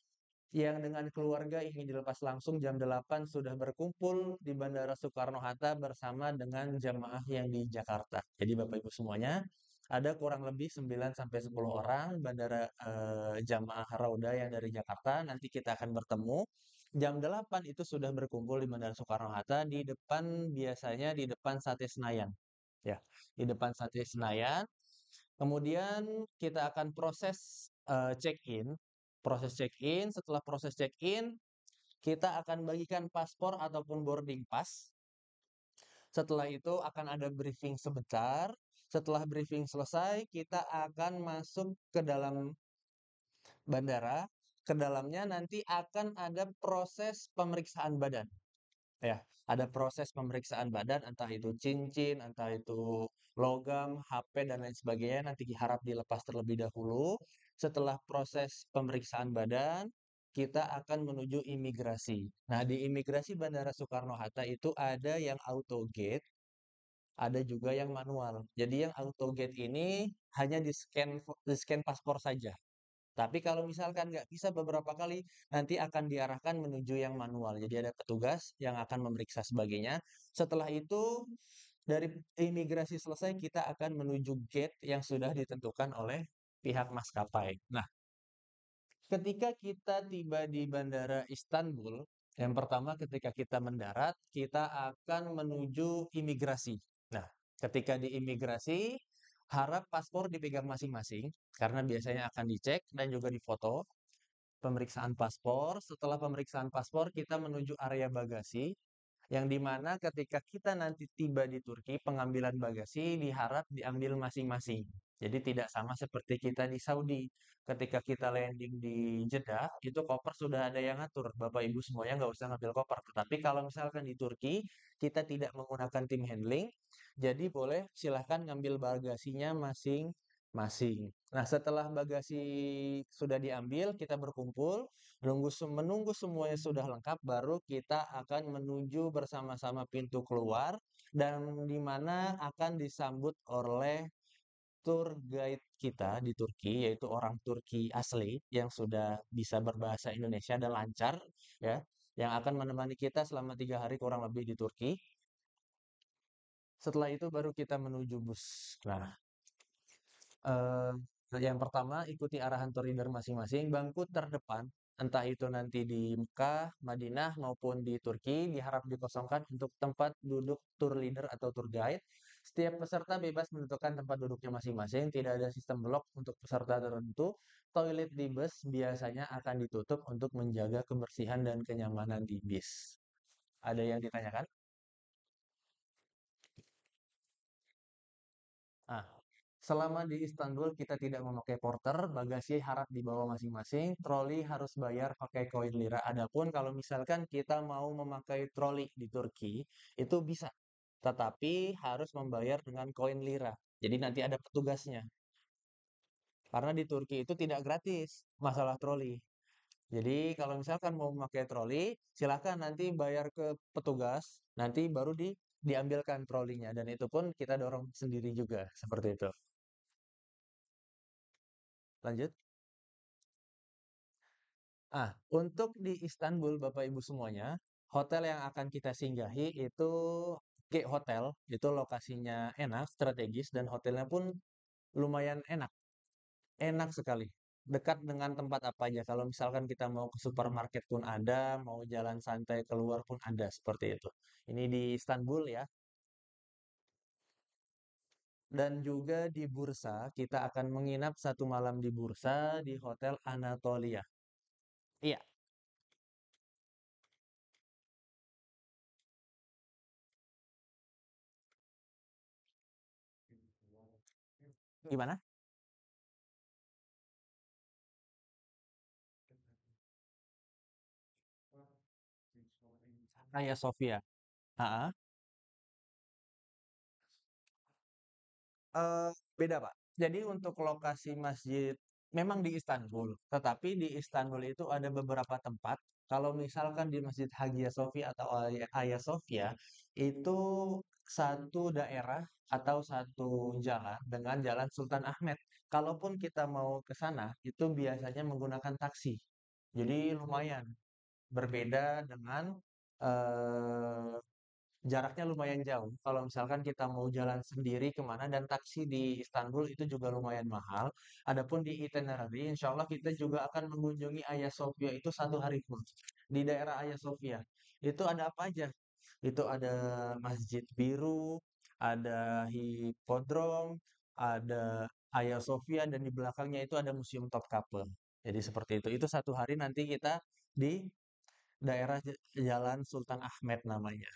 Yang dengan keluarga ingin dilepas langsung jam 8 sudah berkumpul di Bandara Soekarno-Hatta bersama dengan jamaah yang di Jakarta. Jadi Bapak Ibu semuanya, ada kurang lebih 9 sampai 10 orang bandara jamaah Rauda yang dari Jakarta. Nanti kita akan bertemu. Jam 8 itu sudah berkumpul di Bandara Soekarno-Hatta di depan, biasanya di depan Sate Senayan. Ya, di depan Sate Senayan. Kemudian kita akan proses check-in. Proses check-in, setelah proses check-in, kita akan bagikan paspor ataupun boarding pass. Setelah itu akan ada briefing sebentar. Setelah briefing selesai, kita akan masuk ke dalam bandara. Ke dalamnya nanti akan ada proses pemeriksaan badan. Ya, ada proses pemeriksaan badan, entah itu cincin, entah itu logam, HP, dan lain sebagainya, nanti harap dilepas terlebih dahulu. Setelah proses pemeriksaan badan, kita akan menuju imigrasi. Nah, di imigrasi Bandara Soekarno-Hatta itu ada yang auto gate, ada juga yang manual. Jadi yang auto gate ini hanya di-scan paspor saja. Tapi kalau misalkan nggak bisa beberapa kali, nanti akan diarahkan menuju yang manual. Jadi ada petugas yang akan memeriksa sebagainya. Setelah itu, dari imigrasi selesai, kita akan menuju gate yang sudah ditentukan oleh pihak maskapai. Nah, ketika kita tiba di Bandara Istanbul, yang pertama ketika kita mendarat, kita akan menuju imigrasi. Nah, ketika di imigrasi, harap paspor dipegang masing-masing, karena biasanya akan dicek dan juga difoto. Pemeriksaan paspor, setelah pemeriksaan paspor, kita menuju area bagasi, yang dimana ketika kita nanti tiba di Turki, pengambilan bagasi diharap diambil masing-masing. Jadi tidak sama seperti kita di Saudi. Ketika kita landing di Jeddah, itu koper sudah ada yang ngatur. Bapak Ibu semuanya nggak usah ngambil koper. Tetapi kalau misalkan di Turki, kita tidak menggunakan tim handling, jadi boleh silahkan ngambil bagasinya masing-masing. Nah, setelah bagasi sudah diambil, kita berkumpul, menunggu semuanya sudah lengkap, baru kita akan menuju bersama-sama pintu keluar dan di mana akan disambut oleh tour guide kita di Turki, yaitu orang Turki asli yang sudah bisa berbahasa Indonesia dan lancar, ya, yang akan menemani kita selama 3 hari kurang lebih di Turki. Setelah itu baru kita menuju bus. Nah, Eee, yang pertama ikuti arahan tour leader masing-masing, bangku terdepan, entah itu nanti di Mekah, Madinah, maupun di Turki, diharap dikosongkan untuk tempat duduk tour leader atau tour guide. Setiap peserta bebas menentukan tempat duduknya masing-masing, tidak ada sistem blok untuk peserta tertentu. Toilet di bus biasanya akan ditutup untuk menjaga kebersihan dan kenyamanan di bis. Ada yang ditanyakan? Ah, selama di Istanbul kita tidak memakai porter, bagasi harap dibawa masing-masing, troli harus bayar pakai koin lira. Adapun kalau misalkan kita mau memakai troli di Turki, itu bisa, tetapi harus membayar dengan koin lira. Jadi nanti ada petugasnya. Karena di Turki itu tidak gratis masalah troli. Jadi kalau misalkan mau memakai troli, silakan nanti bayar ke petugas, nanti baru diambilkan trolinya dan itu pun kita dorong sendiri juga seperti itu. Lanjut. Untuk di Istanbul, Bapak Ibu semuanya, hotel yang akan kita singgahi itu G Hotel, itu lokasinya enak, strategis, dan hotelnya pun lumayan enak, enak sekali. Dekat dengan tempat apa aja. Kalau misalkan kita mau ke supermarket pun ada, mau jalan santai keluar pun ada, seperti itu. Ini di Istanbul ya. Dan juga di Bursa, kita akan menginap 1 malam di Bursa di Hotel Anatolia. Iya, gimana? Hagia Sophia. Ah. Beda, Pak. Jadi untuk lokasi masjid memang di Istanbul, tetapi di Istanbul itu ada beberapa tempat. Kalau misalkan di Masjid Hagia Sophia atau Hagia Sophia itu satu daerah atau satu jalan dengan Jalan Sultan Ahmed. Kalaupun kita mau ke sana, itu biasanya menggunakan taksi. Jadi lumayan berbeda dengan eh, jaraknya lumayan jauh. Kalau misalkan kita mau jalan sendiri kemana dan taksi di Istanbul itu juga lumayan mahal. Adapun di itinerary, insya Allah kita juga akan mengunjungi Hagia Sophia itu 1 hari full. Di daerah Hagia Sophia itu ada apa aja? Itu ada Masjid Biru, ada Hipodrom, ada Hagia Sophia dan di belakangnya itu ada Museum Topkapi. Jadi seperti itu. Itu 1 hari nanti kita di daerah Jalan Sultan Ahmed namanya.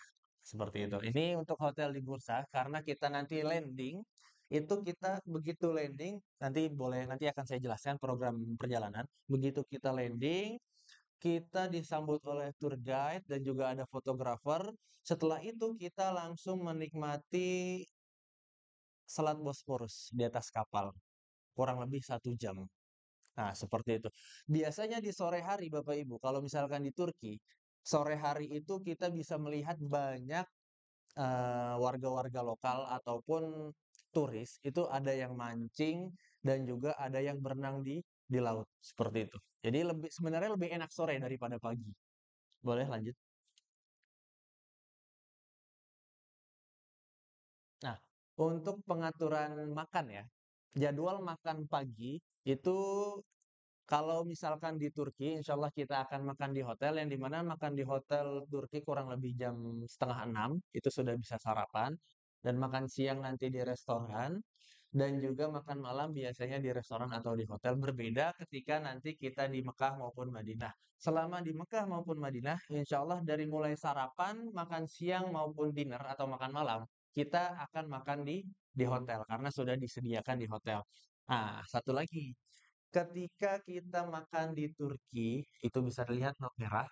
Seperti itu. Ini untuk hotel di Bursa karena kita nanti landing itu kita begitu landing nanti akan saya jelaskan program perjalanan. Begitu kita landing, kita disambut oleh tour guide dan juga ada fotografer. Setelah itu kita langsung menikmati Selat Bosporus di atas kapal. Kurang lebih 1 jam. Nah, seperti itu. Biasanya di sore hari, Bapak Ibu, kalau misalkan di Turki, sore hari itu kita bisa melihat banyak warga-warga lokal ataupun turis itu ada yang mancing dan juga ada yang berenang di di laut, seperti itu. Jadi sebenarnya lebih enak sore daripada pagi. Boleh lanjut? Nah, untuk pengaturan makan ya, jadwal makan pagi itu kalau misalkan di Turki, insya Allah kita akan makan di hotel, yang dimana makan di hotel Turki kurang lebih jam setengah enam, itu sudah bisa sarapan, dan makan siang nanti di restoran, dan juga makan malam biasanya di restoran atau di hotel, berbeda ketika nanti kita di Mekah maupun Madinah. Selama di Mekah maupun Madinah, insya Allah dari mulai sarapan, makan siang maupun dinner atau makan malam, kita akan makan di hotel karena sudah disediakan di hotel. Nah, satu lagi, ketika kita makan di Turki, itu bisa dilihat not merah,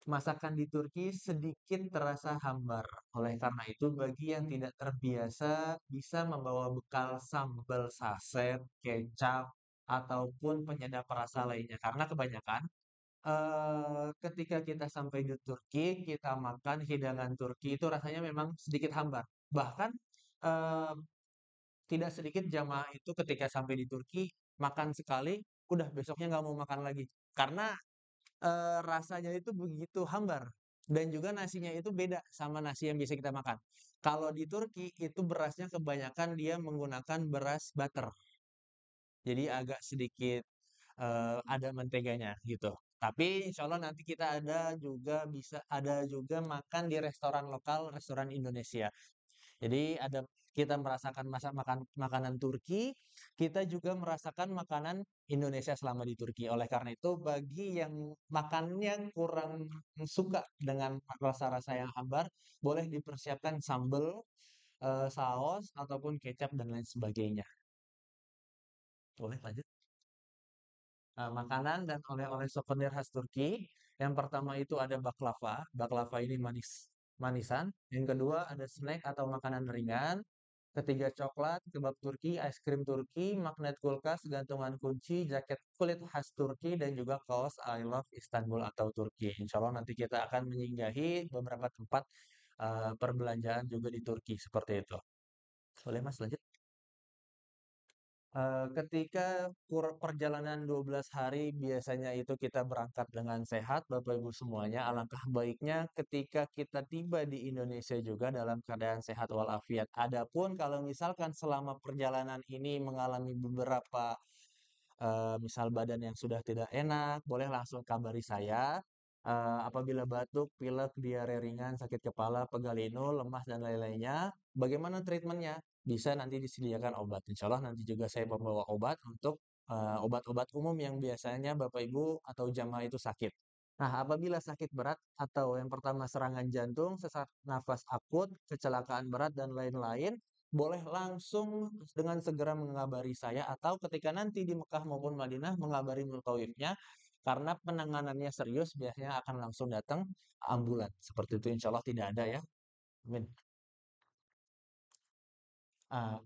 masakan di Turki sedikit terasa hambar. Oleh karena itu, bagi yang tidak terbiasa bisa membawa bekal sambal saset, kecap, ataupun penyedap rasa lainnya. Karena kebanyakan ketika kita sampai di Turki, kita makan hidangan Turki itu rasanya memang sedikit hambar. Bahkan eh, tidak sedikit jamaah itu ketika sampai di Turki makan sekali, udah besoknya nggak mau makan lagi. Karena rasanya itu begitu hambar dan juga nasinya itu beda sama nasi yang biasa kita makan. Kalau di Turki itu berasnya kebanyakan dia menggunakan beras butter. Jadi agak sedikit ada menteganya gitu. Tapi insya Allah nanti kita ada juga makan di restoran lokal, restoran Indonesia. Jadi kita merasakan makan makanan Turki, kita juga merasakan makanan Indonesia selama di Turki. Oleh karena itu, bagi yang makannya kurang suka dengan rasa-rasa yang hambar, boleh dipersiapkan sambal, saus, ataupun kecap dan lain sebagainya. Boleh lanjut. Makanan dan oleh-oleh souvenir khas Turki. Yang pertama itu ada baklava. Baklava ini manisan. Yang kedua ada snack atau makanan ringan. Ketiga coklat, kebab Turki, es krim Turki, magnet kulkas, gantungan kunci, jaket kulit khas Turki, dan juga kaos I Love Istanbul atau Turki. Insya Allah nanti kita akan menyinggahi beberapa tempat perbelanjaan juga di Turki seperti itu. Boleh Mas lanjut? Ketika perjalanan 12 hari biasanya itu kita berangkat dengan sehat, Bapak Ibu semuanya. Alangkah baiknya ketika kita tiba di Indonesia juga dalam keadaan sehat walafiat. Adapun kalau misalkan selama perjalanan ini mengalami beberapa misal badan yang sudah tidak enak, boleh langsung kabari saya. Apabila batuk, pilek, diare ringan, sakit kepala, pegal linu, lemas, dan lain-lainnya, bagaimana treatmentnya? Bisa nanti disediakan obat. Insya Allah nanti juga saya membawa obat untuk obat-obat umum yang biasanya Bapak Ibu atau jamaah itu sakit. Nah, apabila sakit berat atau yang pertama serangan jantung, sesak nafas akut, kecelakaan berat, dan lain-lain, boleh langsung dengan segera mengabari saya atau ketika nanti di Mekah maupun Madinah mengabari mutawifnya karena penanganannya serius biasanya akan langsung datang ambulan. Seperti itu insya Allah tidak ada ya. Amin.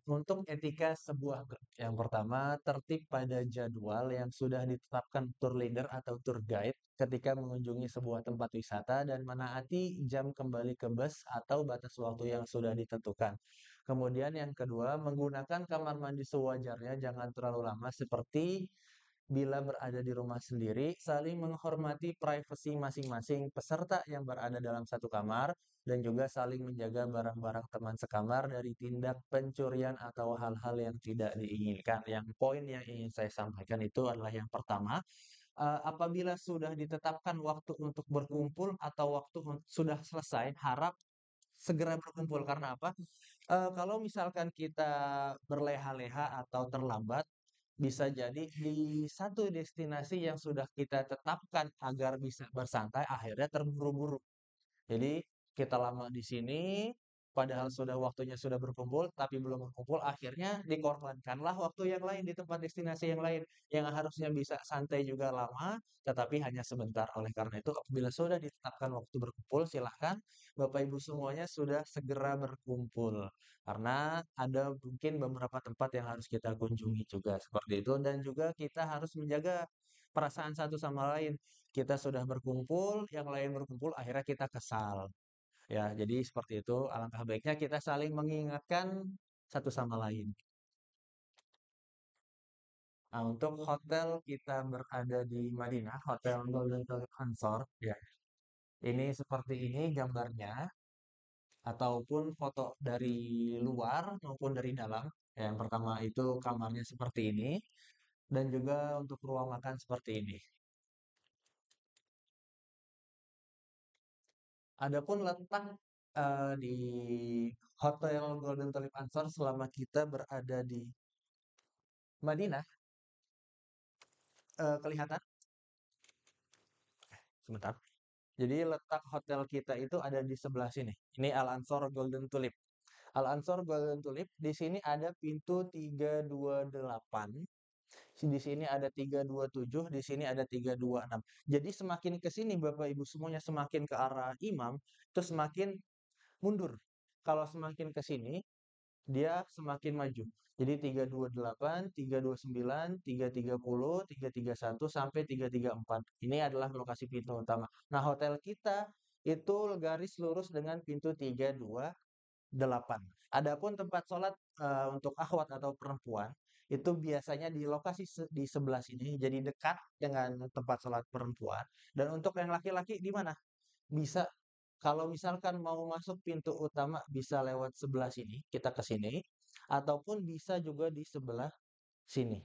Untuk etika sebuah grup, yang pertama tertib pada jadwal yang sudah ditetapkan tour leader atau tour guide ketika mengunjungi sebuah tempat wisata dan menaati jam kembali ke bus atau batas waktu yang sudah ditentukan. Kemudian yang kedua, menggunakan kamar mandi sewajarnya, jangan terlalu lama seperti bila berada di rumah sendiri, saling menghormati privasi masing-masing peserta yang berada dalam satu kamar, dan juga saling menjaga barang-barang teman sekamar dari tindak pencurian atau hal-hal yang tidak diinginkan. Yang poin yang ingin saya sampaikan itu adalah yang pertama, apabila sudah ditetapkan waktu untuk berkumpul atau waktu sudah selesai, harap segera berkumpul. Karena apa? Kalau misalkan kita berleha-leha atau terlambat, bisa jadi di satu destinasi yang sudah kita tetapkan agar bisa bersantai, akhirnya terburu-buru. Jadi kita lama di sini, padahal sudah waktunya sudah berkumpul, tapi belum berkumpul, akhirnya dikorbankanlah waktu yang lain di tempat destinasi yang lain, yang harusnya bisa santai juga lama, tetapi hanya sebentar. Oleh karena itu, apabila sudah ditetapkan waktu berkumpul, silahkan Bapak Ibu semuanya sudah segera berkumpul. Karena ada mungkin beberapa tempat yang harus kita kunjungi juga, seperti itu. Dan juga kita harus menjaga perasaan satu sama lain. Kita sudah berkumpul, yang lain berkumpul, akhirnya kita kesal. Ya, jadi seperti itu. Alangkah baiknya kita saling mengingatkan satu sama lain. Nah, untuk hotel kita berada di Madinah, Hotel Golden Tulip Ansor, ya. Ini seperti ini gambarnya, ataupun foto dari luar maupun dari dalam. Ya, yang pertama itu kamarnya seperti ini, dan juga untuk ruang makan seperti ini. Adapun letak di Hotel Golden Tulip Ansor selama kita berada di Madinah, kelihatan sebentar. Jadi letak hotel kita itu ada di sebelah sini. Ini Al Ansor Golden Tulip. Al Ansor Golden Tulip di sini ada pintu 328. Di sini ada 327, di sini ada 326. Jadi semakin ke sini Bapak Ibu semuanya semakin ke arah imam, itu semakin mundur. Kalau semakin ke sini dia semakin maju. Jadi 328, 329, 330, 331 sampai 334. Ini adalah lokasi pintu utama. Nah, hotel kita itu garis lurus dengan pintu 328. Adapun tempat sholat untuk akhwat atau perempuan itu biasanya di lokasi di sebelah sini, jadi dekat dengan tempat sholat perempuan. Dan untuk yang laki-laki di mana? Bisa kalau misalkan mau masuk pintu utama bisa lewat sebelah sini, kita ke sini, ataupun bisa juga di sebelah sini.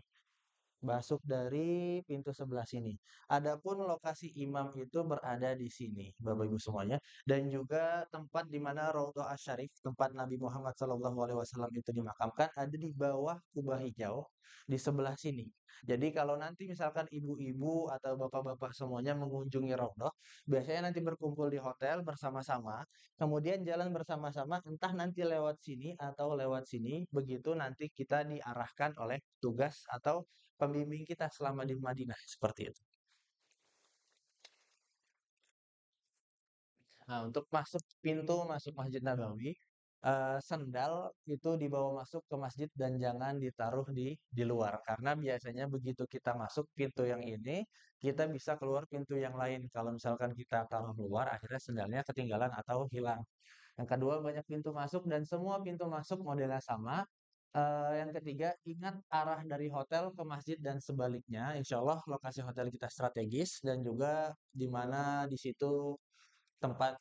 Masuk dari pintu sebelah sini. Adapun lokasi imam itu berada di sini, Bapak Ibu semuanya, dan juga tempat di mana Raudhah Asy-Syarif, tempat Nabi Muhammad SAW itu dimakamkan, ada di bawah kubah hijau di sebelah sini. Jadi kalau nanti misalkan ibu-ibu atau bapak-bapak semuanya mengunjungi Raudhah, biasanya nanti berkumpul di hotel bersama-sama, kemudian jalan bersama-sama, entah nanti lewat sini atau lewat sini, begitu nanti kita diarahkan oleh tugas atau pembimbing kita selama di Madinah seperti itu. Nah, untuk masuk pintu masuk Masjid Nabawi, sendal itu dibawa masuk ke masjid dan jangan ditaruh di luar karena biasanya begitu kita masuk pintu yang ini, kita bisa keluar pintu yang lain. Kalau misalkan kita taruh luar, akhirnya sendalnya ketinggalan atau hilang. Yang kedua, banyak pintu masuk dan semua pintu masuk modelnya sama. Yang ketiga, ingat arah dari hotel ke masjid dan sebaliknya. Insya Allah lokasi hotel kita strategis dan juga di mana di situ tempat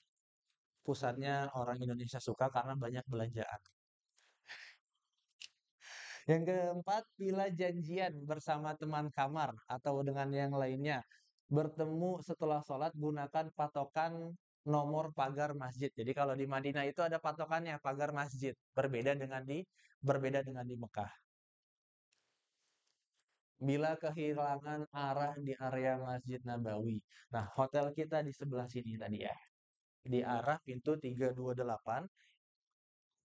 pusatnya orang Indonesia suka karena banyak belanjaan. Yang keempat, bila janjian bersama teman kamar atau dengan yang lainnya. Bertemu setelah sholat, gunakan patokan nomor pagar masjid. Jadi kalau di Madinah itu ada patokannya, pagar masjid. Berbeda dengan di Mekah. Bila kehilangan arah di area Masjid Nabawi. Nah, hotel kita di sebelah sini tadi ya. Di arah pintu 328.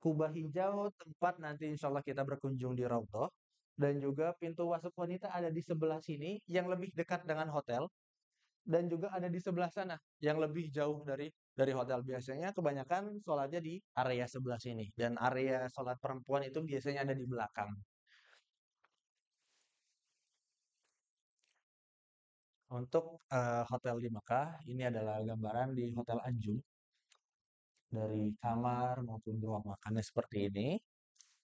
Kubah hijau tempat nanti insya Allah kita berkunjung di Raudhah. Dan juga pintu masuk wanita ada di sebelah sini yang lebih dekat dengan hotel. Dan juga ada di sebelah sana yang lebih jauh dari hotel. Biasanya kebanyakan sholatnya di area sebelah sini. Dan area sholat perempuan itu biasanya ada di belakang. Untuk hotel di Mekah, ini adalah gambaran di Hotel Anjum. Dari kamar maupun ruang makannya seperti ini.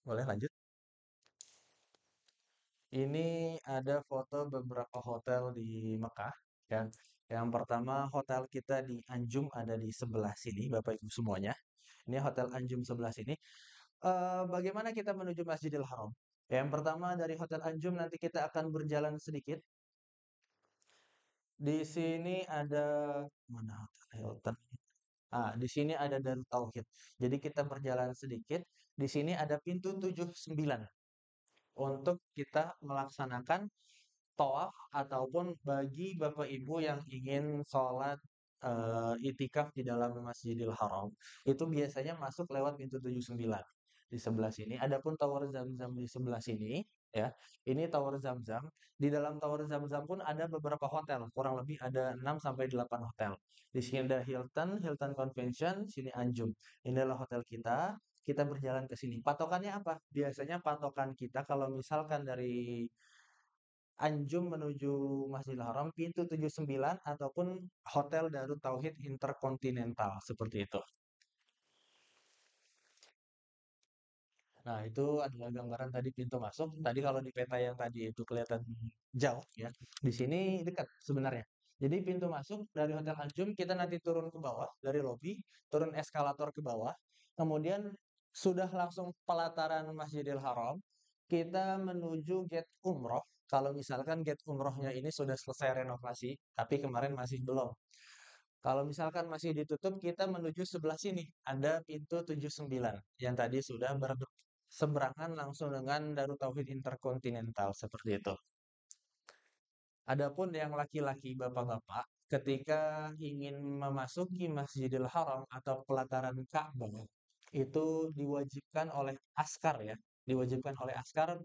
Boleh lanjut? Ini ada foto beberapa hotel di Mekah. Ya. Yang pertama hotel kita di Anjum ada di sebelah sini, Bapak Ibu semuanya. Ini Hotel Anjum sebelah sini. Bagaimana kita menuju Masjidil Haram? Yang pertama dari Hotel Anjum nanti kita akan berjalan sedikit. Di sini ada mana Hotel Hilton? Di sini ada Darut Tauhid. Jadi kita berjalan sedikit. Di sini ada pintu 79 untuk kita melaksanakan tawaf ataupun bagi Bapak Ibu yang ingin sholat itikaf di dalam Masjidil Haram, itu biasanya masuk lewat pintu 79 di sebelah sini. Adapun Tower Zamzam di sebelah sini, ya, ini Tower Zamzam. Di dalam Tower Zamzam pun ada beberapa hotel, kurang lebih ada 6 sampai 8 hotel. Di sini ada Hilton, Hilton Convention, sini Anjum. Ini adalah hotel kita. Kita berjalan ke sini. Patokannya apa? Biasanya patokan kita kalau misalkan dari Anjum menuju Masjidil Haram, pintu 79 ataupun Hotel Darut Tauhid Interkontinental seperti itu. Nah, itu adalah gambaran tadi pintu masuk. Tadi kalau di peta yang tadi itu kelihatan jauh ya. Di sini dekat sebenarnya. Jadi pintu masuk dari Hotel Anjum kita nanti turun ke bawah dari lobi, turun eskalator ke bawah. Kemudian sudah langsung pelataran Masjidil Haram, kita menuju gate umroh. Kalau misalkan gate umrohnya ini sudah selesai renovasi, tapi kemarin masih belum. Kalau misalkan masih ditutup, kita menuju sebelah sini. Ada pintu 79 yang tadi sudah berseberangan langsung dengan Darut Tauhid Interkontinental seperti itu. Adapun yang laki-laki bapak-bapak, ketika ingin memasuki Masjidil Haram atau pelataran Ka'bah, itu diwajibkan oleh askar ya, diwajibkan oleh askar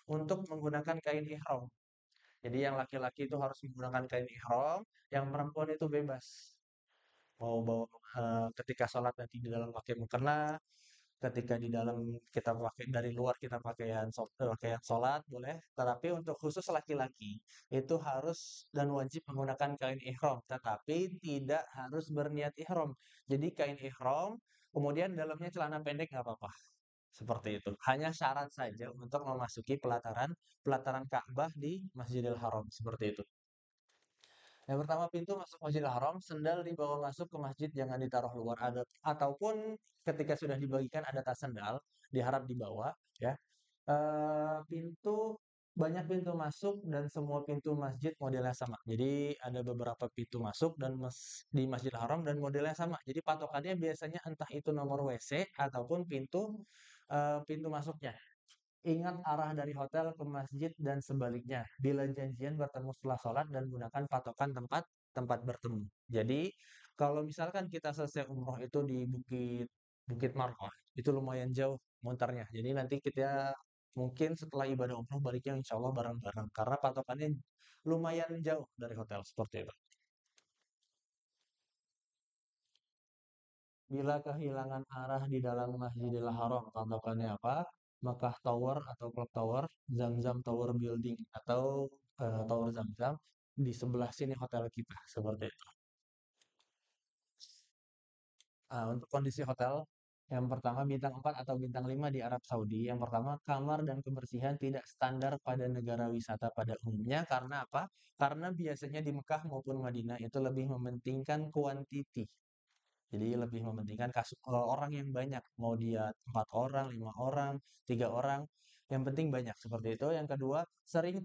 untuk menggunakan kain ihram. Jadi yang laki-laki itu harus menggunakan kain ihram, yang perempuan itu bebas. Mau bawa ketika sholat nanti di dalam pakai mukena, ketika di dalam kita pakai dari luar kita pakaian sholat boleh, tetapi untuk khusus laki-laki itu harus dan wajib menggunakan kain ihram, tetapi tidak harus berniat ihram. Jadi kain ihram, kemudian dalamnya celana pendek nggak apa-apa. Seperti itu. Hanya syarat saja untuk memasuki pelataran pelataran Ka'bah di Masjidil Haram seperti itu. Yang pertama pintu masuk Masjidil Haram, sendal dibawa masuk ke masjid jangan ditaruh luar ada ataupun ketika sudah dibagikan ada tas sendal diharap dibawa ya. Pintu banyak pintu masuk dan semua pintu masjid modelnya sama. Jadi ada beberapa pintu masuk dan di Masjidil Haram dan modelnya sama. Jadi patokannya biasanya entah itu nomor WC ataupun pintu masuknya. Ingat arah dari hotel ke masjid dan sebaliknya. Bila janjian bertemu setelah sholat dan gunakan patokan tempat tempat bertemu. Jadi kalau misalkan kita selesai umroh itu di Bukit Bukit Marwah, itu lumayan jauh muternya. Jadi nanti kita mungkin setelah ibadah umroh baliknya insya Allah bareng-bareng karena patokannya lumayan jauh dari hotel seperti itu. Bila kehilangan arah di dalam Masjidil Haram, patokannya apa? Makkah Tower atau Clock Tower, Zamzam Tower Building atau Tower Zamzam di sebelah sini hotel kita seperti itu. Untuk kondisi hotel, yang pertama bintang 4 atau bintang 5 di Arab Saudi. Yang pertama, kamar dan kebersihan tidak standar pada negara wisata pada umumnya. Karena apa? Karena biasanya di Mekah maupun Madinah itu lebih mementingkan kuantiti. Jadi lebih mementingkan orang yang banyak, mau dia 4 orang, 5 orang, 3 orang, yang penting banyak seperti itu. Yang kedua, sering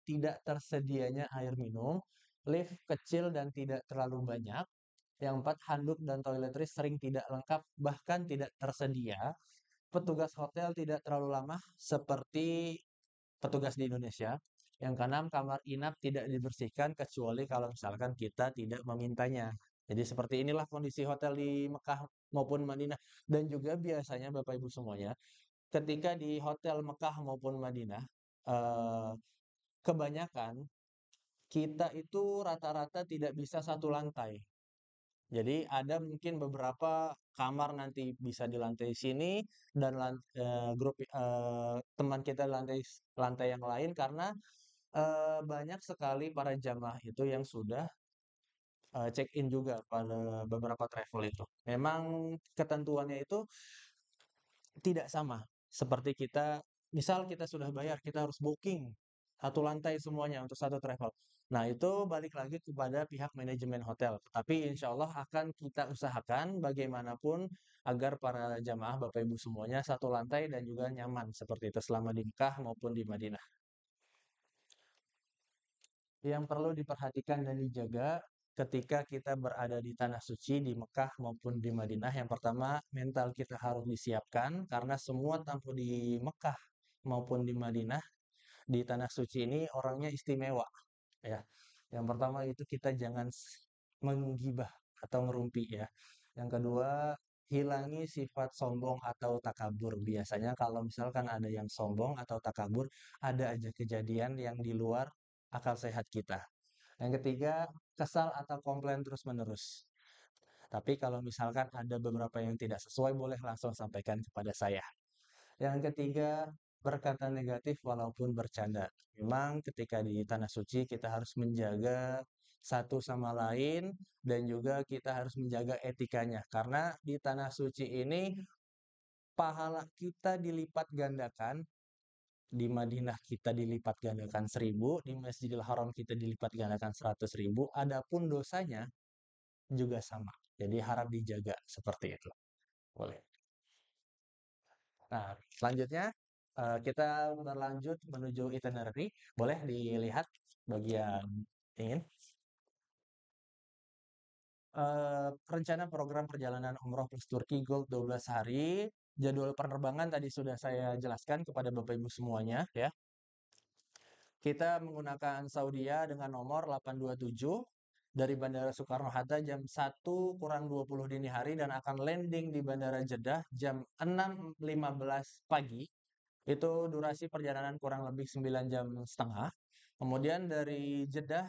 tidak tersedianya air minum, lift kecil dan tidak terlalu banyak. Yang empat, handuk dan toiletries sering tidak lengkap, bahkan tidak tersedia. Petugas hotel tidak terlalu lama seperti petugas di Indonesia. Yang keenam, kamar inap tidak dibersihkan kecuali kalau misalkan kita tidak memintanya. Jadi seperti inilah kondisi hotel di Mekah maupun Madinah. Dan juga biasanya Bapak Ibu semuanya, ketika di hotel Mekah maupun Madinah, eh, kebanyakan kita itu rata-rata tidak bisa satu lantai. Jadi ada mungkin beberapa kamar nanti bisa di lantai sini dan grup teman kita di lantai yang lain karena banyak sekali para jamaah itu yang sudah check-in juga pada beberapa travel itu. Memang ketentuannya itu tidak sama seperti kita, misal kita sudah bayar, kita harus booking satu lantai semuanya untuk satu travel. Nah, itu balik lagi kepada pihak manajemen hotel. Tapi insya Allah akan kita usahakan bagaimanapun agar para jamaah Bapak Ibu semuanya satu lantai dan juga nyaman seperti itu selama di Mekah maupun di Madinah. Yang perlu diperhatikan dan dijaga ketika kita berada di tanah suci di Mekah maupun di Madinah. Yang pertama, mental kita harus disiapkan karena semua tamu di Mekah maupun di Madinah di tanah suci ini orangnya istimewa ya. Yang pertama itu kita jangan menggibah atau ngerumpi ya. Yang kedua, hilangi sifat sombong atau takabur. Biasanya kalau misalkan ada yang sombong atau takabur, ada aja kejadian yang di luar akal sehat kita. Yang ketiga, kesal atau komplain terus-menerus. Tapi kalau misalkan ada beberapa yang tidak sesuai, boleh langsung sampaikan kepada saya. Yang ketiga, berkata negatif walaupun bercanda. Memang ketika di tanah suci kita harus menjaga satu sama lain dan juga kita harus menjaga etikanya. Karena di tanah suci ini pahala kita dilipat gandakan. Di Madinah kita dilipat gandakan 1.000, di Masjidil Haram kita dilipat gandakan 100.000, adapun dosanya juga sama. Jadi harap dijaga seperti itu. Boleh. Nah, selanjutnya kita berlanjut menuju itinerary. Boleh dilihat bagian ingin. Rencana program perjalanan umroh plus Turki Gold 12 hari. Jadwal penerbangan tadi sudah saya jelaskan kepada Bapak Ibu semuanya ya. Kita menggunakan Saudia dengan nomor 827 dari Bandara Soekarno-Hatta jam 1 kurang 20 dini hari dan akan landing di Bandara Jeddah jam 6.15 pagi. Itu durasi perjalanan kurang lebih 9 jam setengah. Kemudian dari Jeddah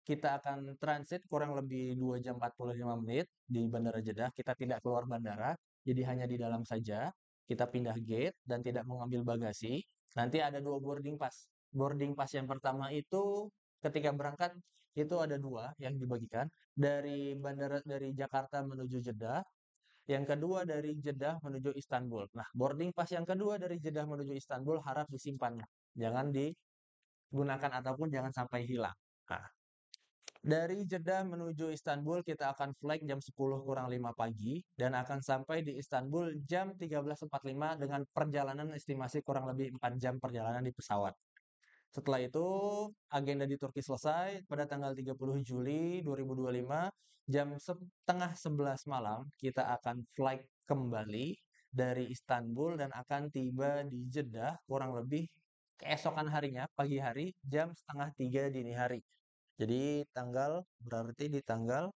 kita akan transit kurang lebih 2 jam 45 menit di Bandara Jeddah. Kita tidak keluar bandara, jadi hanya di dalam saja. Kita pindah gate dan tidak mengambil bagasi. Nanti ada 2 boarding pass. Boarding pass yang pertama itu ketika berangkat itu ada 2 yang dibagikan dari Jakarta menuju Jeddah. Yang kedua dari Jeddah menuju Istanbul. Nah, boarding pass yang kedua dari Jeddah menuju Istanbul harap disimpan. Jangan digunakan ataupun jangan sampai hilang. Nah, dari Jeddah menuju Istanbul kita akan flight jam 10 kurang 5 pagi dan akan sampai di Istanbul jam 13.45 dengan perjalanan estimasi kurang lebih 4 jam perjalanan di pesawat. Setelah itu, agenda di Turki selesai pada tanggal 30 Juli 2025 jam setengah 11 malam kita akan flight kembali dari Istanbul dan akan tiba di Jeddah kurang lebih keesokan harinya pagi hari jam setengah 3 dini hari. Jadi berarti di tanggal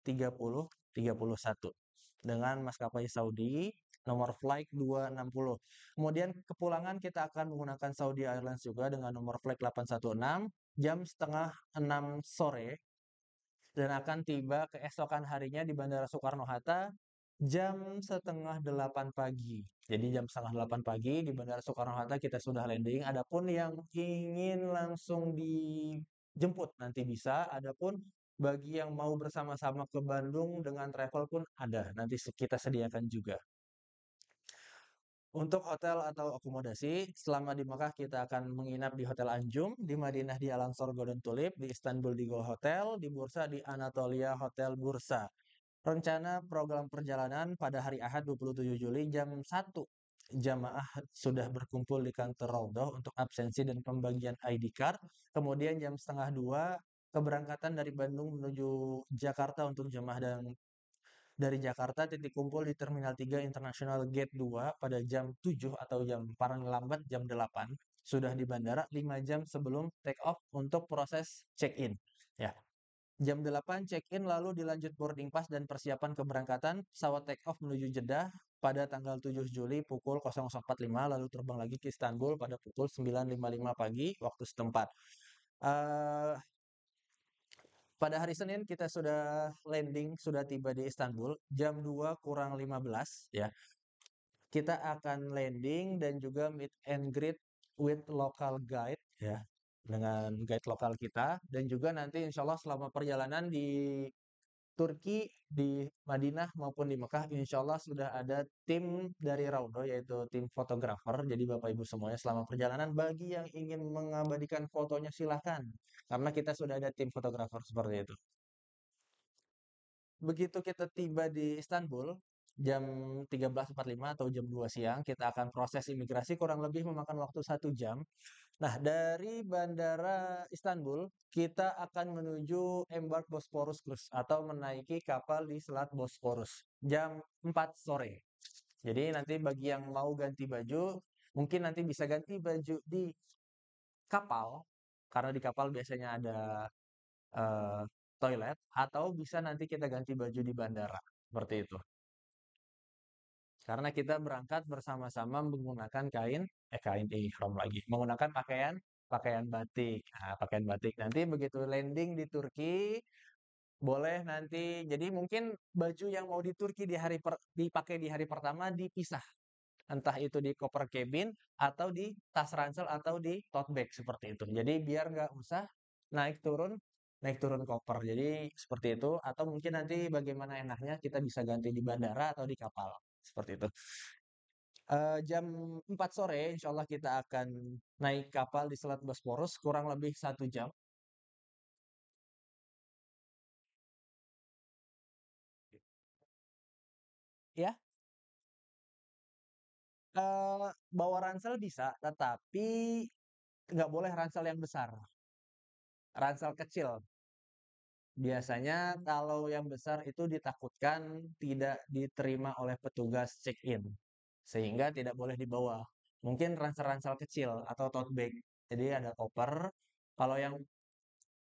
30-31 dengan maskapai Saudi nomor flight 260. Kemudian kepulangan kita akan menggunakan Saudi Airlines juga dengan nomor flight 816 jam setengah 6 sore dan akan tiba keesokan harinya di Bandara Soekarno-Hatta jam setengah 8 pagi. Jadi jam setengah 8 pagi di Bandara Soekarno-Hatta kita sudah landing. Adapun yang ingin langsung dijemput nanti bisa. Adapun bagi yang mau bersama-sama ke Bandung dengan travel pun ada. Nanti kita sediakan juga. Untuk hotel atau akomodasi, selama di Mekah kita akan menginap di Hotel Anjum, di Madinah di Al Ansor Golden Tulip, di Istanbul di Gold Hotel, di Bursa di Anatolia Hotel Bursa. Rencana program perjalanan pada hari Ahad 27 Juli jam 1 jamaah sudah berkumpul di kantor Raudhah untuk absensi dan pembagian ID card. Kemudian jam setengah 2 keberangkatan dari Bandung menuju Jakarta untuk jemaah dan dari Jakarta titik kumpul di Terminal 3 International Gate 2 pada jam 7 atau jam paling lambat jam 8 sudah di bandara 5 jam sebelum take off untuk proses check-in ya. Jam 8 check-in lalu dilanjut boarding pass dan persiapan keberangkatan pesawat take off menuju Jeddah pada tanggal 7 Juli pukul 00.45 lalu terbang lagi ke Istanbul pada pukul 9.55 pagi waktu setempat. Pada hari Senin kita sudah landing, sudah tiba di Istanbul jam 2 kurang 15 ya. Kita akan landing dan juga meet and greet with local guide ya. Dengan guide lokal kita dan juga nanti insya Allah selama perjalanan di Turki, di Madinah maupun di Mekah, insya Allah sudah ada tim dari Raudhah yaitu tim fotografer. Jadi Bapak Ibu semuanya selama perjalanan bagi yang ingin mengabadikan fotonya silahkan. Karena kita sudah ada tim fotografer seperti itu. Begitu kita tiba di Istanbul, jam 13.45 atau jam 2 siang, kita akan proses imigrasi kurang lebih memakan waktu 1 jam. Nah, dari Bandara Istanbul, kita akan menuju Embark Bosporus Cruise atau menaiki kapal di Selat Bosporus jam 4 sore. Jadi nanti bagi yang mau ganti baju, mungkin nanti bisa ganti baju di kapal, karena di kapal biasanya ada toilet, atau bisa nanti kita ganti baju di bandara, seperti itu. Karena kita berangkat bersama-sama menggunakan kain ihram lagi, menggunakan pakaian batik. Nah, pakaian batik. Nanti begitu landing di Turki, boleh nanti, jadi mungkin baju yang mau di Turki dipakai di hari pertama dipisah. Entah itu di koper cabin, atau di tas ransel, atau di tote bag, seperti itu. Jadi biar nggak usah naik turun koper. Jadi seperti itu, atau mungkin nanti bagaimana enaknya kita bisa ganti di bandara atau di kapal. Seperti itu. Jam 4 sore insya Allah kita akan naik kapal di Selat Bosporus kurang lebih 1 jam. Ya, bawa ransel bisa, tetapi nggak boleh ransel yang besar, ransel kecil. Biasanya kalau yang besar itu ditakutkan tidak diterima oleh petugas check-in, sehingga tidak boleh dibawa. Mungkin ransel-ransel kecil atau tote bag. Jadi ada koper. Kalau yang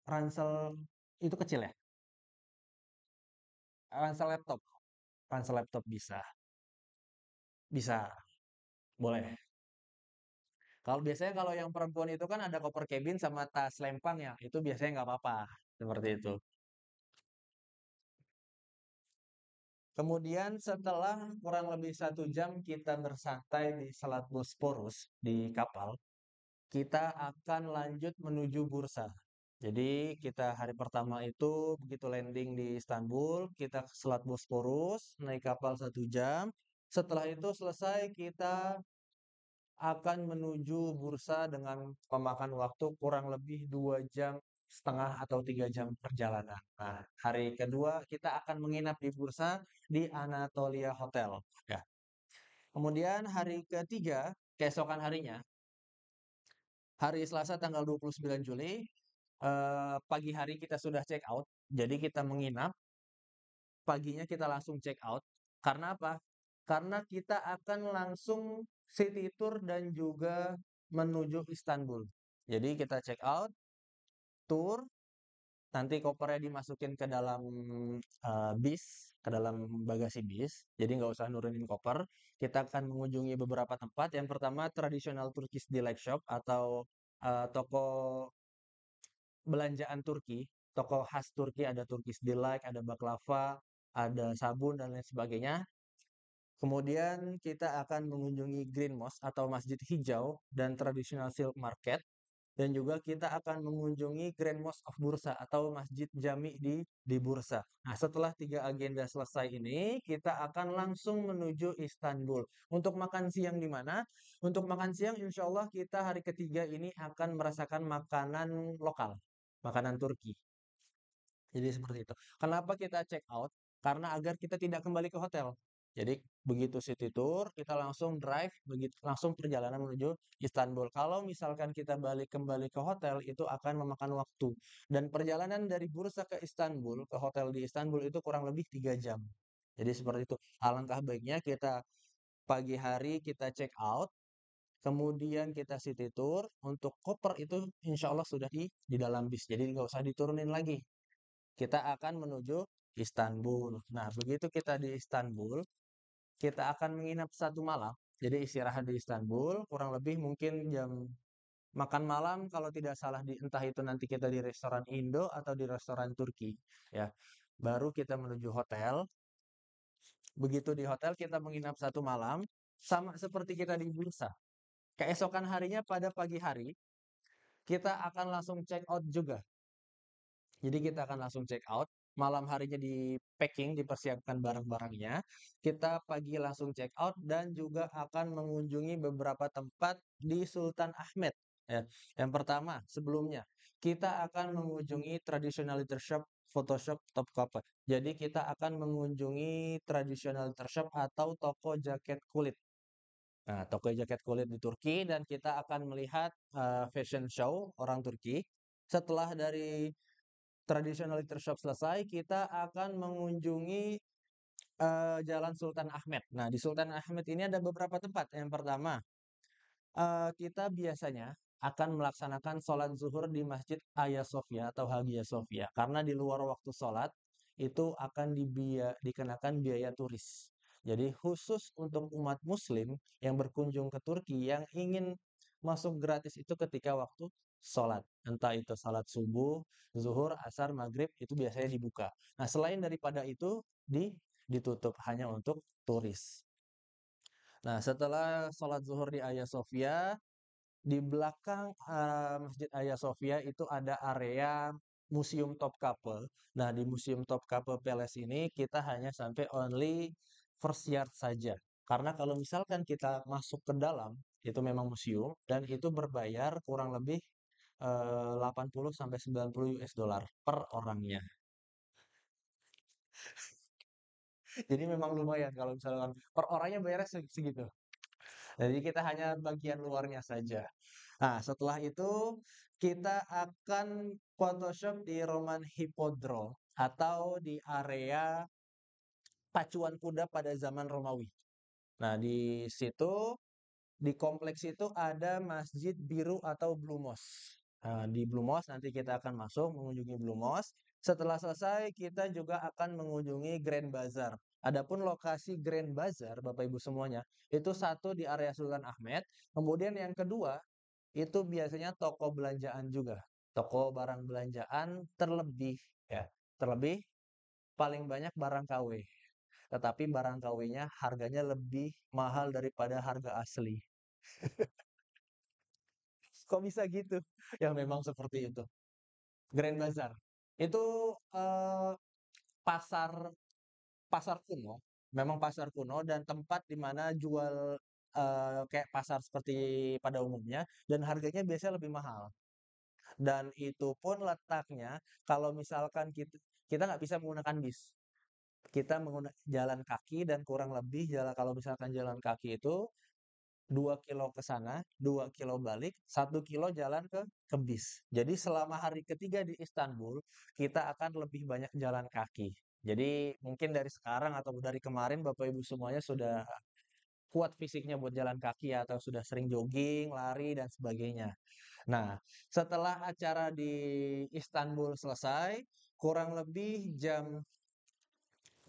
ransel itu kecil ya, ransel laptop, ransel laptop bisa, bisa, boleh. Kalau biasanya kalau yang perempuan itu kan ada koper cabin sama tas lempang ya, itu biasanya nggak apa-apa, seperti itu. Kemudian setelah kurang lebih 1 jam kita bersantai di Selat Bosporus di kapal, kita akan lanjut menuju bursa. Jadi kita hari pertama itu begitu landing di Istanbul, kita ke Selat Bosporus, naik kapal 1 jam. Setelah itu selesai, kita akan menuju bursa dengan memakan waktu kurang lebih 2 jam setengah atau 3 jam perjalanan. Nah, hari kedua kita akan menginap di bursa di Anatolia Hotel. Ya. Kemudian hari ketiga, keesokan harinya, hari Selasa tanggal 29 Juli, pagi hari kita sudah check out. Jadi kita menginap, paginya kita langsung check out. Karena apa? Karena kita akan langsung city tour dan juga menuju Istanbul. Jadi kita check out, tour, nanti kopernya dimasukin ke dalam bis, ke dalam bagasi bis. Jadi nggak usah nurunin koper. Kita akan mengunjungi beberapa tempat. Yang pertama tradisional Turkish Delight Shop atau toko belanjaan Turki, toko khas Turki, ada Turkish Delight, ada baklava, ada sabun dan lain sebagainya. Kemudian kita akan mengunjungi Green Mosque atau Masjid Hijau dan Traditional Silk Market. Dan juga kita akan mengunjungi Grand Mosque of Bursa atau Masjid Jami di Bursa. Nah, setelah 3 agenda selesai ini, kita akan langsung menuju Istanbul. Untuk makan siang di mana? Untuk makan siang, insya Allah kita hari ketiga ini akan merasakan makanan lokal, makanan Turki. Jadi seperti itu. Kenapa kita check out? Karena agar kita tidak kembali ke hotel. Jadi begitu city tour, kita langsung drive, begitu langsung perjalanan menuju Istanbul. Kalau misalkan kita balik kembali ke hotel, itu akan memakan waktu. Dan perjalanan dari Bursa ke Istanbul, ke hotel di Istanbul itu kurang lebih 3 jam. Jadi seperti itu. Alangkah baiknya kita pagi hari kita check out, kemudian kita city tour. Untuk koper itu insya Allah sudah di dalam bis. Jadi nggak usah diturunin lagi, kita akan menuju Istanbul. Nah, begitu kita di Istanbul, kita akan menginap 1 malam. Jadi istirahat di Istanbul, kurang lebih mungkin jam makan malam kalau tidak salah di entah itu nanti kita di restoran Indo atau di restoran Turki, ya. Baru kita menuju hotel. Begitu di hotel kita menginap 1 malam, sama seperti kita di bursa. Keesokan harinya pada pagi hari, kita akan langsung check out juga. Jadi kita akan langsung check out, malam harinya di packing, dipersiapkan barang-barangnya. Kita pagi langsung check out dan juga akan mengunjungi beberapa tempat di Sultan Ahmed. Ya. Yang pertama, sebelumnya kita akan mengunjungi traditional literature shop, Photoshop, Topkapi. Jadi kita akan mengunjungi traditional literature shop atau toko jaket kulit. Nah, toko jaket kulit di Turki dan kita akan melihat fashion show orang Turki. Setelah dari traditional literature shop selesai, kita akan mengunjungi Jalan Sultan Ahmed. Nah, di Sultan Ahmed ini ada beberapa tempat. Yang pertama, kita biasanya akan melaksanakan sholat zuhur di Masjid Hagia Sophia atau Hagia Sophia. Karena di luar waktu sholat, itu akan dikenakan biaya turis. Jadi khusus untuk umat muslim yang berkunjung ke Turki yang ingin masuk gratis itu ketika waktu sholat. Entah itu sholat subuh, zuhur, asar, maghrib, itu biasanya dibuka. Nah, selain daripada itu, ditutup hanya untuk turis. Nah, setelah sholat zuhur di Hagia Sophia, di belakang Masjid Hagia Sophia itu ada area Museum Topkapi. Nah, di Museum Topkapi Palace ini kita hanya sampai only first yard saja. Karena kalau misalkan kita masuk ke dalam, itu memang museum dan itu berbayar kurang lebih 80 sampai 90 US dollar per orangnya. Jadi memang lumayan kalau misalkan per orangnya bayarnya segitu. Jadi kita hanya bagian luarnya saja. Nah, setelah itu kita akan Photoshop di Roman Hippodrome atau di area pacuan kuda pada zaman Romawi. Nah, di situ di kompleks itu ada Masjid Biru atau Blue Mosque. Nah, di Blue Mosque nanti kita akan masuk mengunjungi Blue Mosque. Setelah selesai, kita juga akan mengunjungi Grand Bazar. Adapun lokasi Grand Bazar, Bapak Ibu semuanya, itu satu di area Sultan Ahmed. Kemudian yang kedua, itu biasanya toko belanjaan juga. Toko barang belanjaan terlebih, ya. Terlebih paling banyak barang KW. Tetapi barang KW-nya harganya lebih mahal daripada harga asli. Kok bisa gitu? Ya memang seperti itu. Grand Bazar. Itu pasar pasar kuno, memang pasar kuno dan tempat di mana jual kayak pasar seperti pada umumnya dan harganya biasanya lebih mahal. Dan itu pun letaknya kalau misalkan kita nggak bisa menggunakan bis. Kita menggunakan jalan kaki dan kurang lebih jalan kalau misalkan jalan kaki itu 2 kilo ke sana, 2 kilo balik, 1 kilo jalan ke bis. Jadi selama hari ketiga di Istanbul, kita akan lebih banyak jalan kaki. Jadi mungkin dari sekarang atau dari kemarin Bapak Ibu semuanya sudah kuat fisiknya buat jalan kaki atau sudah sering jogging, lari dan sebagainya. Nah, setelah acara di Istanbul selesai, kurang lebih jam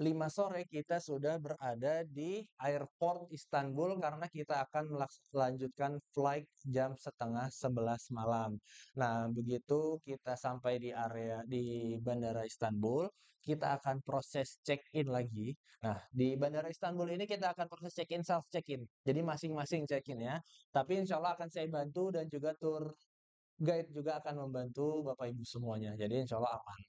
5 sore kita sudah berada di airport Istanbul karena kita akan melanjutkan flight jam setengah 11 malam. Nah, begitu kita sampai di area di Bandara Istanbul, kita akan proses check-in lagi. Nah, di Bandara Istanbul ini kita akan proses check-in, self check-in. Jadi masing-masing check-in ya. Tapi insya Allah akan saya bantu dan juga tour guide juga akan membantu Bapak Ibu semuanya. Jadi insya Allah aman.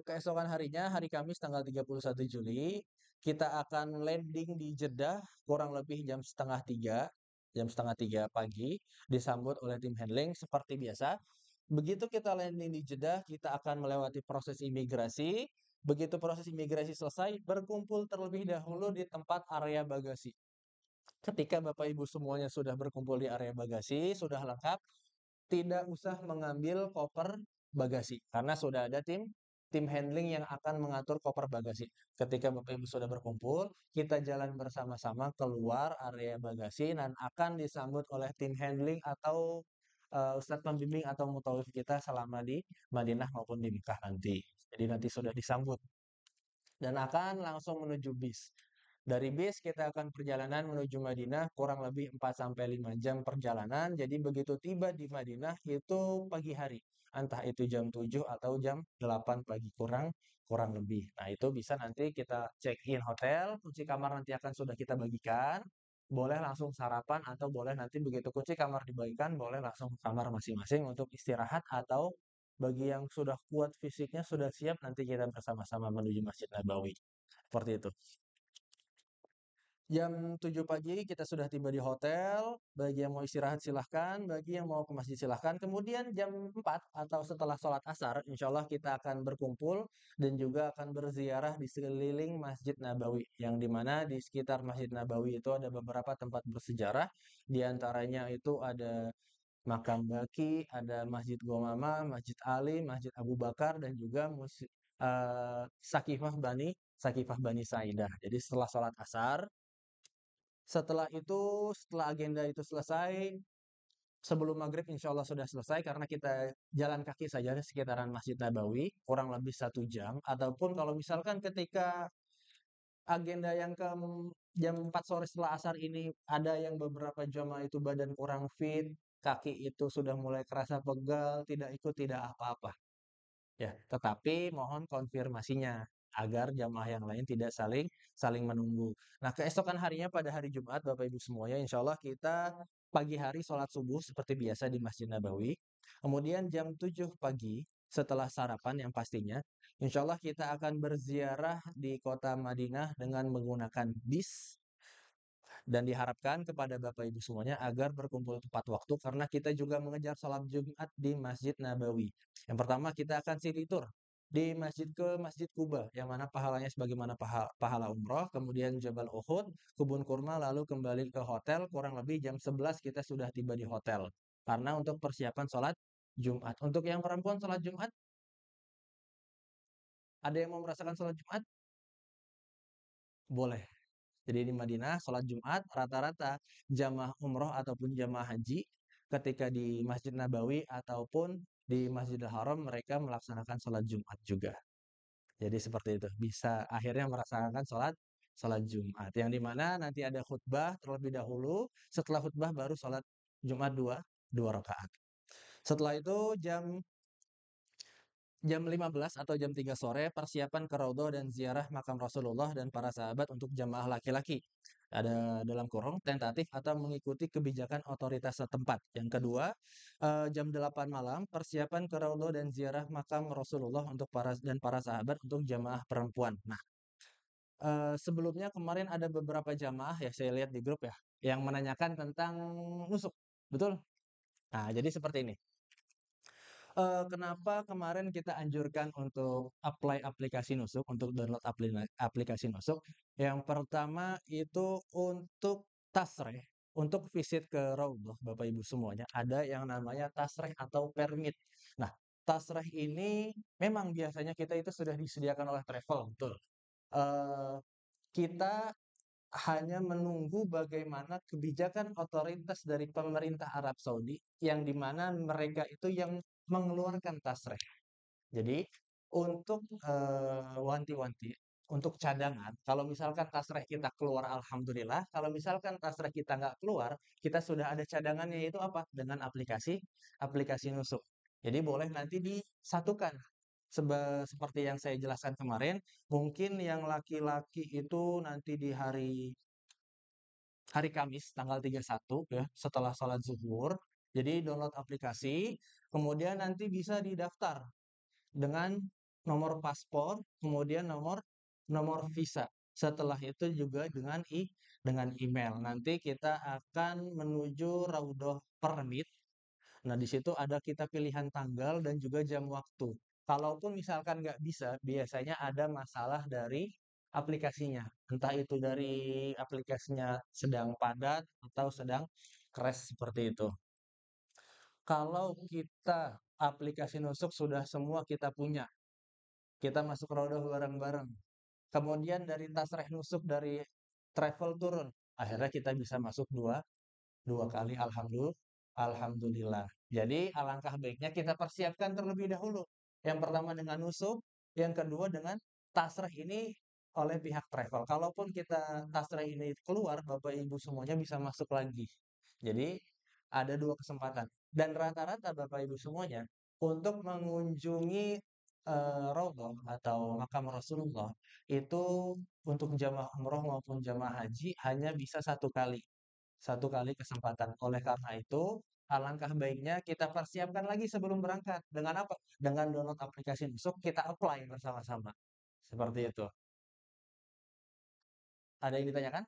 Keesokan harinya, hari Kamis tanggal 31 Juli, kita akan landing di Jeddah kurang lebih jam setengah tiga pagi, disambut oleh tim handling seperti biasa. Begitu kita landing di Jeddah, kita akan melewati proses imigrasi. Begitu proses imigrasi selesai, berkumpul terlebih dahulu di tempat area bagasi. Ketika Bapak Ibu semuanya sudah berkumpul di area bagasi, sudah lengkap, tidak usah mengambil koper bagasi karena sudah ada tim handling yang akan mengatur koper bagasi. Ketika Bapak Ibu sudah berkumpul, kita jalan bersama-sama keluar area bagasi dan akan disambut oleh tim handling atau ustadz pembimbing atau mutawif kita selama di Madinah maupun di Mekah nanti. Jadi nanti sudah disambut dan akan langsung menuju bis. Dari bis kita akan perjalanan menuju Madinah kurang lebih 4 sampai 5 jam perjalanan. Jadi begitu tiba di Madinah itu pagi hari. Entah itu jam 7 atau jam 8 pagi kurang kurang lebih. Nah, itu bisa nanti kita check-in hotel, kunci kamar nanti akan sudah kita bagikan. Boleh langsung sarapan atau boleh nanti begitu kunci kamar dibagikan, boleh langsung ke kamar masing-masing untuk istirahat atau bagi yang sudah kuat fisiknya, sudah siap, nanti kita bersama-sama menuju Masjid Nabawi. Seperti itu. Jam 7 pagi kita sudah tiba di hotel, bagi yang mau istirahat silahkan, bagi yang mau ke masjid silahkan. Kemudian jam 4 atau setelah sholat asar, insya Allah kita akan berkumpul dan juga akan berziarah di sekeliling Masjid Nabawi. Yang dimana di sekitar Masjid Nabawi itu ada beberapa tempat bersejarah, di antaranya itu ada Makam Baki, ada Masjid Gomama, Masjid Ali, Masjid Abu Bakar, dan juga Sakifah Bani Saidah. Jadi setelah sholat asar, setelah agenda itu selesai, sebelum maghrib insya Allah sudah selesai karena kita jalan kaki saja di sekitaran Masjid Nabawi, kurang lebih 1 jam. Ataupun kalau misalkan ketika agenda yang jam 4 sore setelah asar ini ada yang beberapa jamaah itu badan kurang fit, kaki itu sudah mulai kerasa pegal, tidak ikut tidak apa-apa. Ya, tetapi mohon konfirmasinya agar jamaah yang lain tidak saling saling menunggu. Nah, keesokan harinya pada hari Jumat, Bapak Ibu semuanya, insya Allah kita pagi hari sholat subuh seperti biasa di Masjid Nabawi. Kemudian jam 7 pagi setelah sarapan yang pastinya, insya Allah kita akan berziarah di kota Madinah dengan menggunakan bis dan diharapkan kepada Bapak Ibu semuanya agar berkumpul tepat waktu karena kita juga mengejar sholat Jumat di Masjid Nabawi. Yang pertama kita akan city tour di Masjid Kuba yang mana pahalanya sebagaimana pahala umroh, kemudian Jabal Uhud, Kebun Kurma, lalu kembali ke hotel kurang lebih jam 11 kita sudah tiba di hotel. Karena untuk persiapan sholat Jumat. Untuk yang perempuan sholat Jumat, ada yang mau merasakan sholat Jumat? Boleh. Jadi di Madinah sholat Jumat rata-rata jamaah umroh ataupun jamaah haji ketika di Masjid Nabawi ataupun di Masjidil Haram mereka melaksanakan sholat Jumat juga. Jadi seperti itu, bisa akhirnya merasakan sholat sholat Jumat. Yang dimana nanti ada khutbah terlebih dahulu, setelah khutbah baru sholat Jumat dua rakaat. Setelah itu jam 15 atau jam 3 sore persiapan ke Raudhah dan ziarah makam Rasulullah dan para sahabat untuk jamaah laki-laki. Ada dalam kurung tentatif atau mengikuti kebijakan otoritas setempat. Yang kedua, jam 8 malam persiapan ke Raudhah dan ziarah makam Rasulullah untuk para sahabat untuk jamaah perempuan. Nah, sebelumnya kemarin ada beberapa jamaah ya saya lihat di grup ya yang menanyakan tentang nusuk. Betul? Nah, jadi seperti ini. Kenapa kemarin kita anjurkan untuk apply aplikasi Nusuk, untuk download aplikasi Nusuk. Yang pertama itu untuk tasreh, untuk visit ke Raudhah, Bapak Ibu semuanya, ada yang namanya tasreh atau permit. Nah, tasreh ini memang biasanya kita itu sudah disediakan oleh travel, betul. Eee, kita hanya menunggu bagaimana kebijakan otoritas dari pemerintah Arab Saudi yang di mana mereka itu yang mengeluarkan tasreh. Jadi untuk wanti-wanti, untuk cadangan, kalau misalkan tasreh kita keluar, alhamdulillah. Kalau misalkan tasreh kita nggak keluar, kita sudah ada cadangannya yaitu apa? Dengan aplikasi Nusuk. Jadi boleh nanti disatukan. Seperti yang saya jelaskan kemarin, mungkin yang laki-laki itu nanti di hari Kamis tanggal 31 ya, setelah sholat zuhur. Jadi download aplikasi, kemudian nanti bisa didaftar dengan nomor paspor, kemudian nomor nomor visa. Setelah itu juga dengan email. Nanti kita akan menuju Raudhah Permit. Nah, di situ ada kita pilihan tanggal dan juga jam waktu. Kalaupun misalkan nggak bisa, biasanya ada masalah dari aplikasinya. Entah itu dari aplikasinya sedang padat atau sedang crash seperti itu. Kalau kita aplikasi nusuk sudah semua kita punya, kita masuk Raudhah bareng-bareng. Kemudian dari tasreh nusuk dari travel turun, akhirnya kita bisa masuk dua kali alhamdulillah. Jadi alangkah baiknya kita persiapkan terlebih dahulu. Yang pertama dengan nusuk, yang kedua dengan tasreh ini oleh pihak travel. Kalaupun kita tasreh ini keluar, Bapak Ibu semuanya bisa masuk lagi. Jadi ada dua kesempatan. Dan rata-rata Bapak Ibu semuanya untuk mengunjungi Raudhah atau makam Rasulullah itu untuk jamaah umroh maupun jamaah haji hanya bisa satu kali kesempatan. Oleh karena itu, alangkah baiknya kita persiapkan lagi sebelum berangkat. Dengan apa? Dengan download aplikasi Nusuk, kita apply bersama-sama. Seperti itu. Ada yang ditanyakan?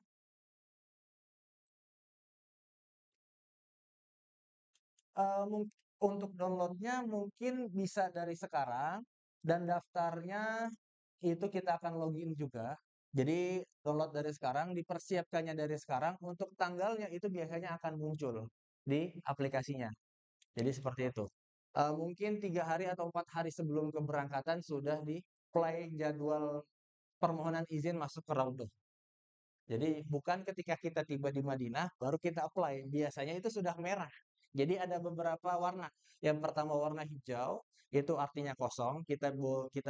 Untuk downloadnya mungkin bisa dari sekarang dan daftarnya itu kita akan login juga. Jadi download dari sekarang, dipersiapkannya dari sekarang, untuk tanggalnya itu biasanya akan muncul di aplikasinya. Jadi seperti itu. Mungkin 3 hari atau 4 hari sebelum keberangkatan sudah di-play jadwal permohonan izin masuk ke Raudhah. Jadi bukan ketika kita tiba di Madinah baru kita apply, biasanya itu sudah merah. Jadi ada beberapa warna. Yang pertama warna hijau, itu artinya kosong, kita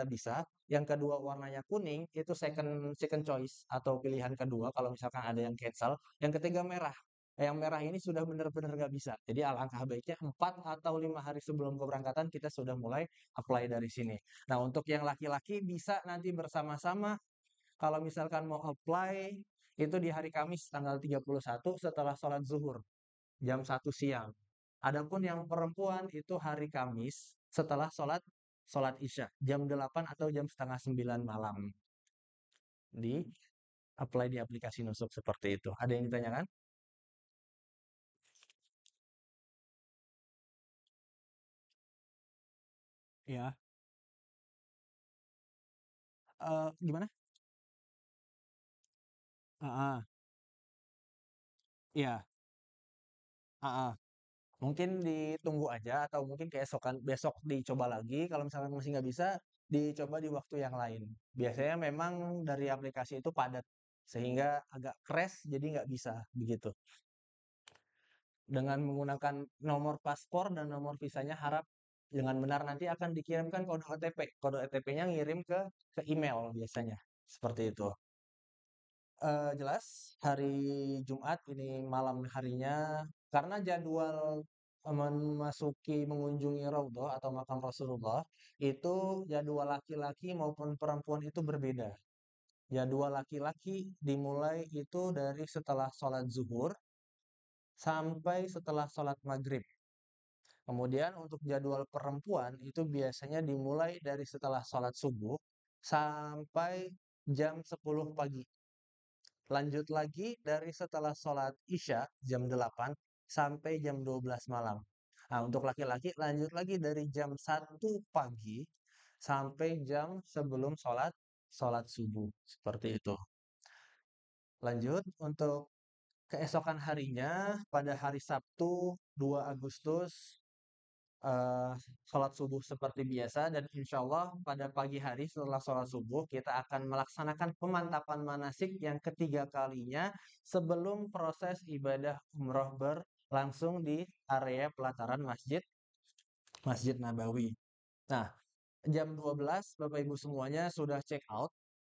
bisa. Yang kedua warnanya kuning, itu second second choice atau pilihan kedua kalau misalkan ada yang cancel. Yang ketiga merah. Yang merah ini sudah benar-benar nggak bisa. Jadi alangkah baiknya 4 atau 5 hari sebelum keberangkatan kita sudah mulai apply dari sini. Nah, untuk yang laki-laki bisa nanti bersama-sama kalau misalkan mau apply itu di hari Kamis tanggal 31 setelah sholat zuhur jam 1 siang. Adapun yang perempuan itu hari Kamis setelah sholat sholat Isya, jam 8 atau jam setengah 9 malam. Di apply di aplikasi Nusuk seperti itu. Ada yang ditanyakan? Ya. Gimana? Ah, ah. Iya, ah, ah. Mungkin ditunggu aja atau mungkin keesokan besok dicoba lagi. Kalau misalkan masih nggak bisa, dicoba di waktu yang lain. Biasanya memang dari aplikasi itu padat sehingga agak crash jadi nggak bisa begitu. Dengan menggunakan nomor paspor dan nomor visanya harap dengan benar nanti akan dikirimkan kode OTP. Kode OTP-nya ngirim ke email biasanya. Seperti itu. Jelas hari Jumat ini malam harinya karena jadwal memasuki mengunjungi Raudhah atau makam Rasulullah itu jadwal laki-laki maupun perempuan itu berbeda. Jadwal laki-laki dimulai itu dari setelah sholat zuhur sampai setelah sholat maghrib. Kemudian untuk jadwal perempuan itu biasanya dimulai dari setelah sholat subuh sampai jam 10 pagi. Lanjut lagi dari setelah sholat Isya jam 8 sampai jam 12 malam. Nah, untuk laki-laki lanjut lagi dari jam 1 pagi sampai jam sebelum sholat subuh. Seperti itu. Lanjut untuk keesokan harinya pada hari Sabtu 2 Agustus eh, sholat subuh seperti biasa dan insya Allah pada pagi hari setelah sholat subuh kita akan melaksanakan pemantapan manasik yang ketiga kalinya sebelum proses ibadah umroh berlangsung di area pelataran Masjid Nabawi. Nah, jam 12 Bapak Ibu semuanya sudah check out,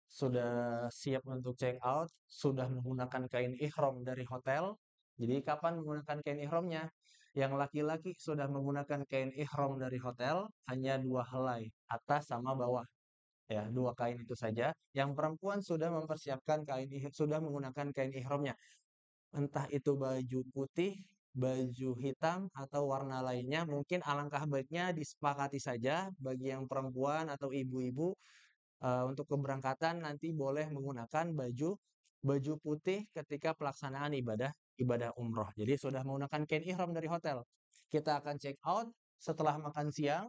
sudah siap untuk check out, sudah menggunakan kain ihram dari hotel. Jadi kapan menggunakan kain ihramnya? Yang laki-laki sudah menggunakan kain ihram dari hotel hanya 2 helai, atas sama bawah. Ya, 2 kain itu saja. Yang perempuan sudah mempersiapkan sudah menggunakan kain ihramnya. Entah itu baju putih, baju hitam, atau warna lainnya. Mungkin alangkah baiknya disepakati saja bagi yang perempuan atau ibu-ibu untuk keberangkatan nanti boleh menggunakan baju putih ketika pelaksanaan ibadah umroh. Jadi sudah menggunakan kain ihram dari hotel. Kita akan check out setelah makan siang.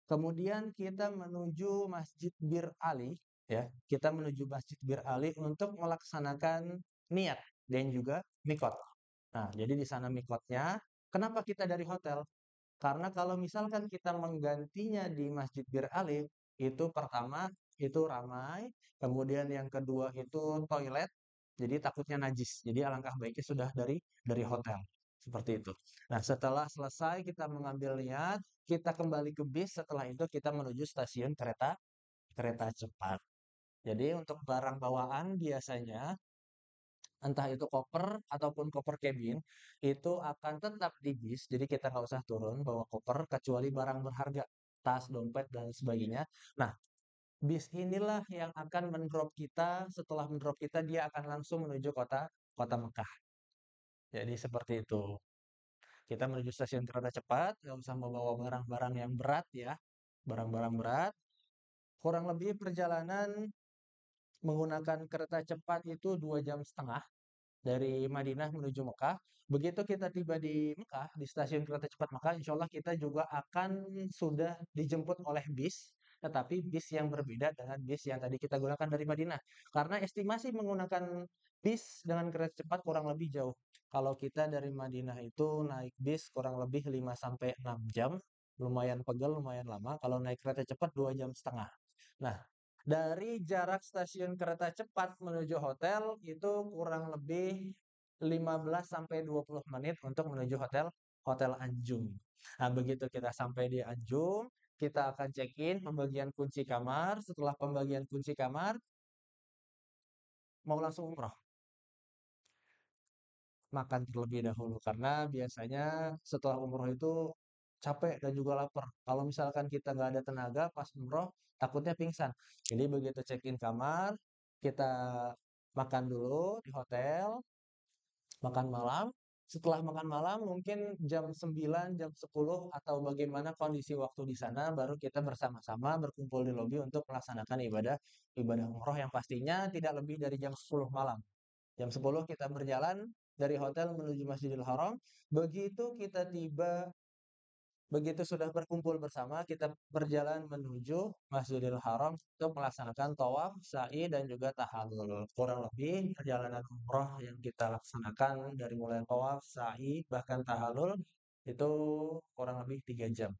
Kemudian kita menuju Masjid Bir Ali, ya. Kita menuju Masjid Bir Ali untuk melaksanakan niat dan juga mikot. Nah, jadi di sana mikotnya. Kenapa kita dari hotel? Karena kalau misalkan kita menggantinya di Masjid Bir Ali, itu pertama itu ramai, kemudian yang kedua itu toilet, jadi takutnya najis. Jadi alangkah baiknya sudah dari hotel. Seperti itu. Nah, setelah selesai kita mengambil niat, kita kembali ke bis, setelah itu kita menuju stasiun kereta kereta cepat. Jadi untuk barang bawaan biasanya entah itu koper ataupun koper cabin itu akan tetap di bis. Jadi kita nggak usah turun bawa koper kecuali barang berharga, tas, dompet dan sebagainya. Nah, bis inilah yang akan mendrop kita. Setelah mendrop kita, dia akan langsung menuju kota kota Mekah. Jadi seperti itu. Kita menuju stasiun kereta cepat, nggak usah membawa barang-barang yang berat ya, barang-barang berat. Kurang lebih perjalanan menggunakan kereta cepat itu 2 jam setengah dari Madinah menuju Mekah. Begitu kita tiba di Mekah, di stasiun kereta cepat Mekah, insya Allah kita juga akan sudah dijemput oleh bis, tetapi bis yang berbeda dengan bis yang tadi kita gunakan dari Madinah. Karena estimasi menggunakan bis dengan kereta cepat kurang lebih jauh. Kalau kita dari Madinah itu naik bis kurang lebih 5 sampai 6 jam, lumayan pegel, lumayan lama. Kalau naik kereta cepat 2 jam setengah. Nah, dari jarak stasiun kereta cepat menuju hotel itu kurang lebih 15 sampai 20 menit untuk menuju Hotel Anjung. Nah, begitu kita sampai di Anjung, kita akan check-in pembagian kunci kamar. Setelah pembagian kunci kamar, mau langsung umroh, makan terlebih dahulu karena biasanya setelah umroh itu capek dan juga lapar. Kalau misalkan kita nggak ada tenaga pas umroh, takutnya pingsan. Jadi begitu check-in kamar, kita makan dulu di hotel, makan malam. Setelah makan malam mungkin jam 9, jam 10 atau bagaimana kondisi waktu di sana baru kita bersama-sama berkumpul di lobi untuk melaksanakan ibadah ibadah umroh yang pastinya tidak lebih dari jam 10 malam. Jam 10 kita berjalan dari hotel menuju Masjidil Haram. Begitu kita tiba Begitu sudah berkumpul bersama, kita berjalan menuju Masjidil Haram untuk melaksanakan tawaf, sa'i, dan juga tahallul. Kurang lebih perjalanan umroh yang kita laksanakan dari mulai tawaf, sa'i, bahkan tahallul itu kurang lebih 3 jam.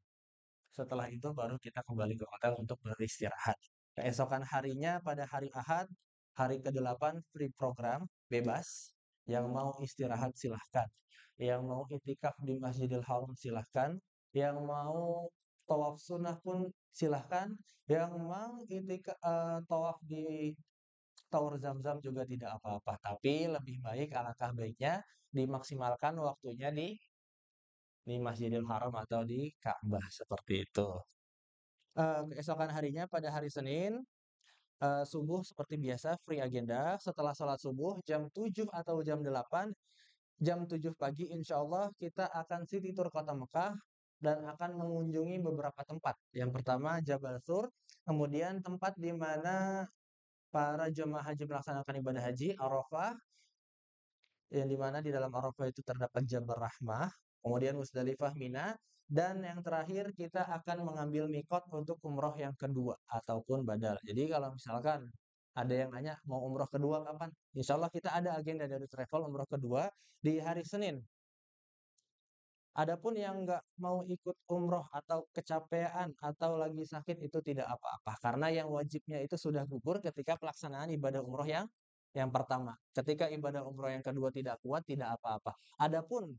Setelah itu baru kita kembali ke hotel untuk beristirahat. Keesokan harinya pada hari Ahad, hari ke-8 free program, bebas. Yang mau istirahat silahkan. Yang mau itikaf di Masjidil Haram silahkan. Yang mau tawaf sunnah pun silahkan. Yang mau tawaf di Tower Zam-Zam juga tidak apa-apa. Tapi lebih baik alangkah baiknya dimaksimalkan waktunya di Masjidil Haram atau di Ka'bah seperti itu. Keesokan harinya pada hari Senin, subuh seperti biasa free agenda. Setelah sholat subuh jam 7 atau jam 7 pagi insya Allah kita akan city tour kota Mekah dan akan mengunjungi beberapa tempat. Yang pertama Jabal Sur, kemudian tempat di mana para jemaah haji melaksanakan ibadah haji, Arafah, yang dimana di dalam Arafah itu terdapat Jabal Rahmah, kemudian Musdalifah, Mina, dan yang terakhir kita akan mengambil mikot untuk umroh yang kedua ataupun badal. Jadi kalau misalkan ada yang nanya mau umroh kedua kapan? Insya Allah kita ada agenda dari travel umroh kedua di hari Senin. Adapun yang nggak mau ikut umroh atau kecapean atau lagi sakit itu tidak apa-apa. Karena yang wajibnya itu sudah gugur ketika pelaksanaan ibadah umroh yang pertama. Ketika ibadah umroh yang kedua tidak kuat, tidak apa-apa. Adapun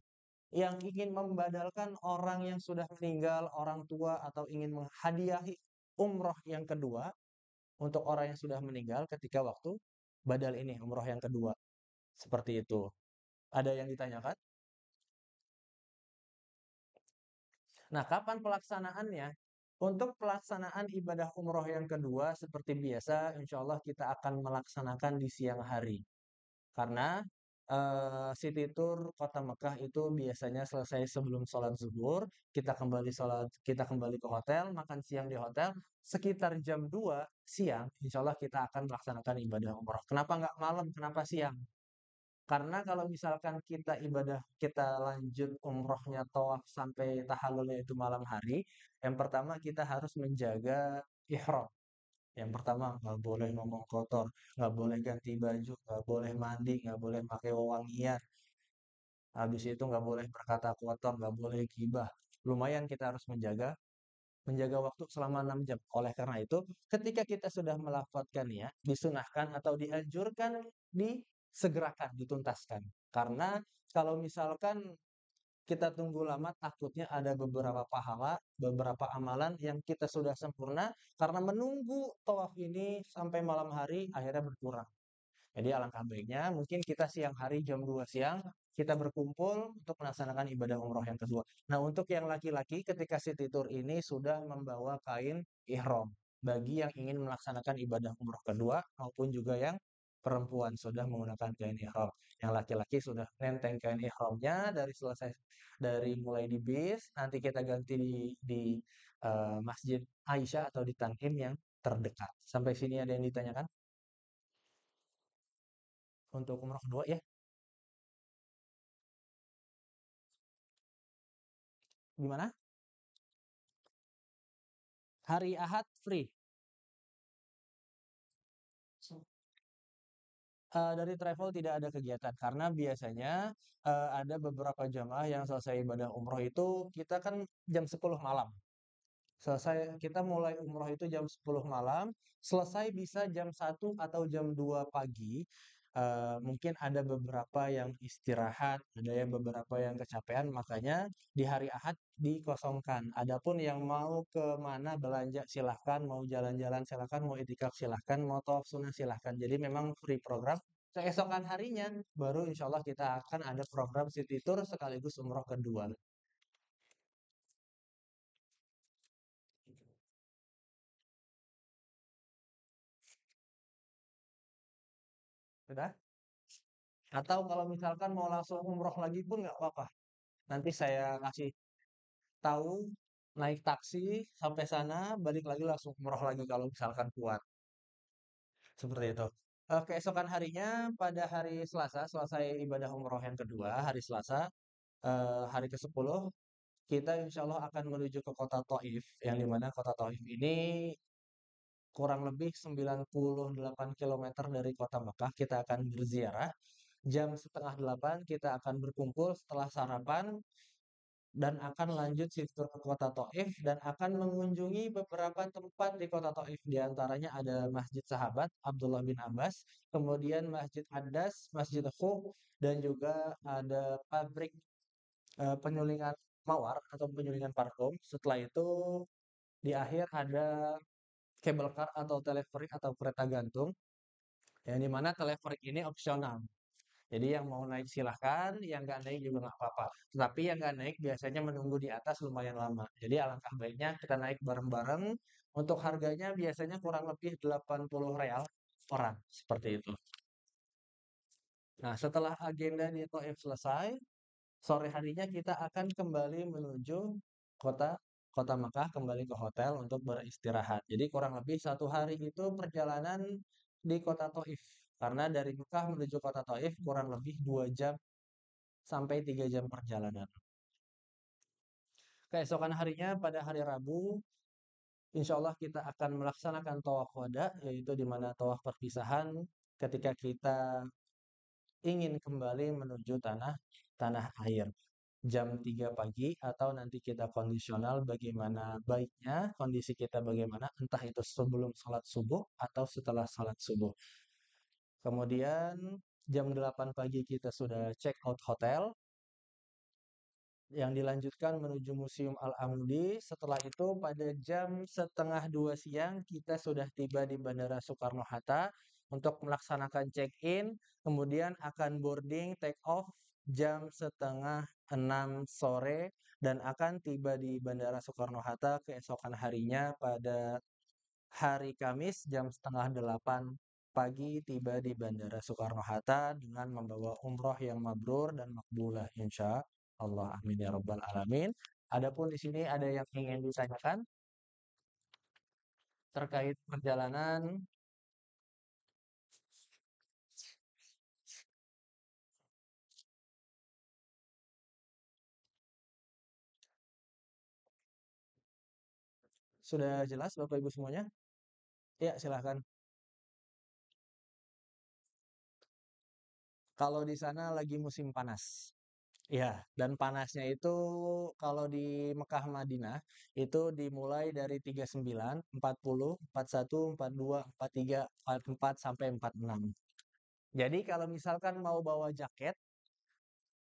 yang ingin membadalkan orang yang sudah meninggal, orang tua, atau ingin menghadiahi umroh yang kedua untuk orang yang sudah meninggal ketika waktu badal ini, umroh yang kedua. Seperti itu. Ada yang ditanyakan? Nah, kapan pelaksanaannya? Untuk pelaksanaan ibadah umroh yang kedua, seperti biasa, insya Allah kita akan melaksanakan di siang hari. Karena city tour Kota Mekah itu biasanya selesai sebelum sholat zuhur, kita kembali ke hotel, makan siang di hotel, sekitar jam 2 siang, insya Allah kita akan melaksanakan ibadah umroh. Kenapa nggak malam? Kenapa siang? Karena kalau misalkan kita lanjut umrohnya tawaf sampai tahallulnya itu malam hari, yang pertama kita harus menjaga ihram. Yang pertama nggak boleh ngomong kotor, nggak boleh ganti baju, nggak boleh mandi, nggak boleh pakai wewangian. Habis itu nggak boleh berkata kotor, nggak boleh gibah. Lumayan kita harus menjaga waktu selama 6 jam. Oleh karena itu, ketika kita sudah melafadzkannya, disunahkan atau dianjurkan disegerakan, dituntaskan. Karena kalau misalkan kita tunggu lama, takutnya ada beberapa pahala, beberapa amalan yang kita sudah sempurna karena menunggu tawaf ini sampai malam hari akhirnya berkurang. Jadi alangkah baiknya mungkin kita siang hari jam 2 siang kita berkumpul untuk melaksanakan ibadah umroh yang kedua. Nah, untuk yang laki-laki ketika city tour ini sudah membawa kain ihram. Bagi yang ingin melaksanakan ibadah umroh kedua maupun juga yang perempuan sudah menggunakan kain ihram. Yang laki-laki sudah nenteng kain ihramnya dari mulai di bis, nanti kita ganti di Masjid Aisyah atau di Tanhim yang terdekat. Sampai sini ada yang ditanyakan? Untuk umroh kedua ya, gimana? Hari Ahad free. Dari travel tidak ada kegiatan karena biasanya ada beberapa jamaah yang selesai ibadah umroh itu kita kan jam 10 malam. Selesai kita mulai umroh itu jam 10 malam, selesai bisa jam 1 atau jam 2 pagi. Mungkin ada beberapa yang istirahat, ada yang beberapa yang kecapean, makanya di hari Ahad dikosongkan. Adapun yang mau ke mana belanja silahkan, mau jalan-jalan silahkan, mau itikaf silahkan, mau tawaf sunnah silahkan. Jadi memang free program. Keesokan harinya baru insya Allah kita akan ada program city tour sekaligus umroh kedua. Sudah? Atau kalau misalkan mau langsung umroh lagi pun nggak apa-apa. Nanti saya kasih tahu, naik taksi sampai sana, balik lagi langsung umroh lagi kalau misalkan kuat. Seperti itu. Keesokan harinya pada hari Selasa, selesai ibadah umroh yang kedua, hari Selasa, hari ke-10, kita insya Allah akan menuju ke kota Taif, yang dimana kota Taif ini kurang lebih 98 kilometer dari kota Mekah. Kita akan berziarah. Jam setengah 8 kita akan berkumpul setelah sarapan dan akan lanjut situ ke kota Taif dan akan mengunjungi beberapa tempat di kota Taif. Di antaranya ada Masjid Sahabat Abdullah bin Abbas, kemudian Masjid Adas, Masjid Khuf, dan juga ada pabrik penyulingan mawar atau penyulingan parfum. Setelah itu di akhir ada cable car atau teleferik atau kereta gantung, yang dimana teleferik ini opsional. Jadi yang mau naik silahkan, yang nggak naik juga nggak apa-apa. Tetapi yang nggak naik biasanya menunggu di atas lumayan lama. Jadi alangkah baiknya kita naik bareng-bareng. Untuk harganya biasanya kurang lebih 80 real orang, seperti itu. Nah, setelah agenda di Taif selesai, sore harinya kita akan kembali menuju kota kota Mekah, kembali ke hotel untuk beristirahat. Jadi kurang lebih 1 hari itu perjalanan di kota Taif. Karena dari Mekah menuju kota Taif kurang lebih 2 jam sampai 3 jam perjalanan. Keesokan harinya pada hari Rabu, insya Allah kita akan melaksanakan tawaf wada, yaitu di mana tawaf perpisahan ketika kita ingin kembali menuju tanah tanah air. Jam 3 pagi atau nanti kita kondisional bagaimana baiknya, kondisi kita bagaimana, entah itu sebelum salat subuh atau setelah salat subuh. Kemudian jam 8 pagi kita sudah check out hotel, yang dilanjutkan menuju Museum Al-Amudi. Setelah itu pada jam setengah 2 siang kita sudah tiba di Bandara Soekarno-Hatta untuk melaksanakan check-in, kemudian akan boarding take off jam setengah 6 sore dan akan tiba di Bandara Soekarno-Hatta keesokan harinya pada hari Kamis jam setengah 8 pagi tiba di Bandara Soekarno-Hatta dengan membawa umroh yang mabrur dan makbulah insya Allah. Amin ya rabbal alamin. Adapun di sini ada yang ingin ditanyakan terkait perjalanan. Sudah jelas Bapak Ibu semuanya? Ya, silahkan. Kalau di sana lagi musim panas. Ya, dan panasnya itu kalau di Mekah Madinah itu dimulai dari 39, 40, 41, 42, 43, 44 sampai 46. Jadi kalau misalkan mau bawa jaket,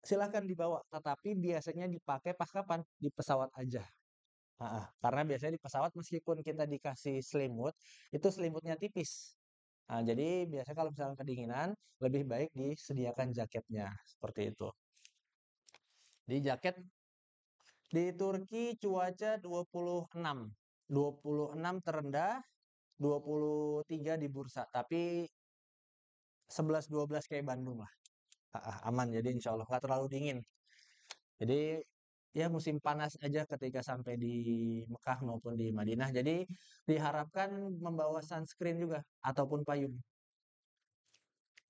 silahkan dibawa, tetapi biasanya dipakai pas kapan? Di pesawat aja. Karena biasanya di pesawat meskipun kita dikasih selimut, itu selimutnya tipis. Nah, jadi biasanya kalau misalkan kedinginan, lebih baik disediakan jaketnya, seperti itu. Di jaket di Turki cuaca 26. 26 terendah, 23 di bursa. Tapi 11-12 kayak Bandung lah. Aman, jadi insya Allah nggak terlalu dingin. Jadi ya musim panas aja ketika sampai di Mekah maupun di Madinah. Jadi diharapkan membawa sunscreen juga ataupun payung.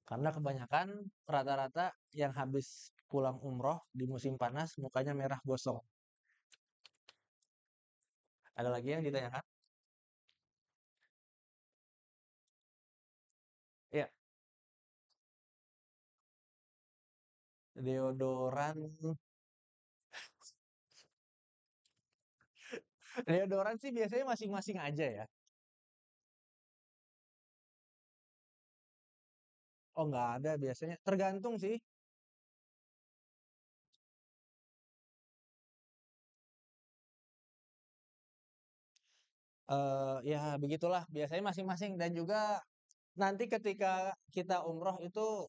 Karena kebanyakan rata-rata yang habis pulang umroh di musim panas mukanya merah gosong. Ada lagi yang ditanyakan? Ya, deodoran. Deodoran sih biasanya masing-masing aja ya. Oh, nggak ada biasanya. Tergantung sih. Ya begitulah. Biasanya masing-masing. Dan juga nanti ketika kita umroh itu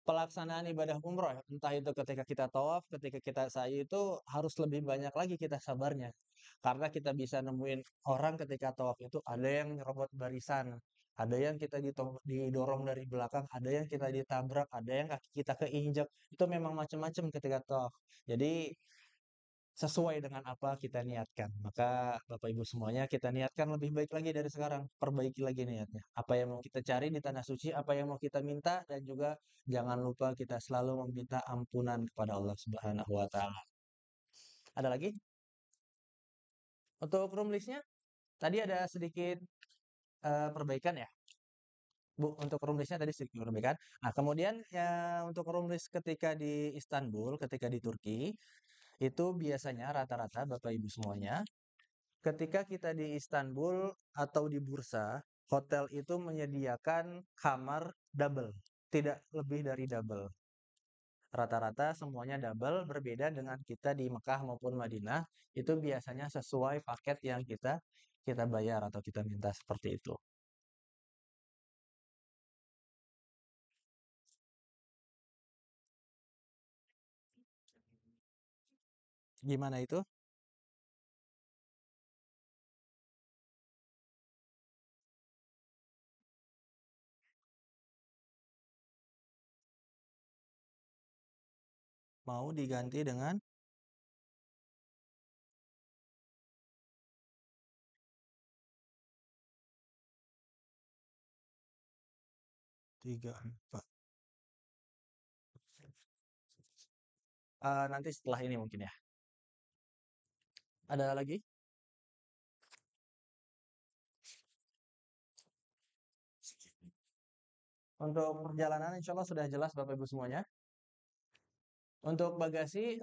pelaksanaan ibadah umroh ya. Entah itu ketika kita tawaf, ketika kita sa'i itu harus lebih banyak lagi kita sabarnya. Karena kita bisa nemuin orang ketika tawaf itu ada yang nyerobot barisan, ada yang kita didorong dari belakang, ada yang kita ditabrak, ada yang kaki kita keinjak. Itu memang macam-macam ketika tawaf. Jadi sesuai dengan apa kita niatkan. Maka Bapak Ibu semuanya kita niatkan lebih baik lagi dari sekarang. Perbaiki lagi niatnya. Apa yang mau kita cari di tanah suci, apa yang mau kita minta, dan juga jangan lupa kita selalu meminta ampunan kepada Allah Subhanahu wa Ta'ala. Ada lagi? Untuk room listnya, tadi ada sedikit perbaikan ya. Bu, untuk room listnya tadi sedikit perbaikan. Nah, kemudian ya untuk room list ketika di Istanbul, ketika di Turki, itu biasanya rata-rata Bapak Ibu semuanya, ketika kita di Istanbul atau di bursa, hotel itu menyediakan kamar double, tidak lebih dari double. Rata-rata semuanya double, berbeda dengan kita di Mekah maupun Madinah, itu biasanya sesuai paket yang kita kita bayar atau kita minta seperti itu. Gimana itu? Mau diganti dengan 34. Nanti setelah ini mungkin ya. Ada lagi? Untuk perjalanan insya Allah sudah jelas Bapak Ibu semuanya. Untuk bagasi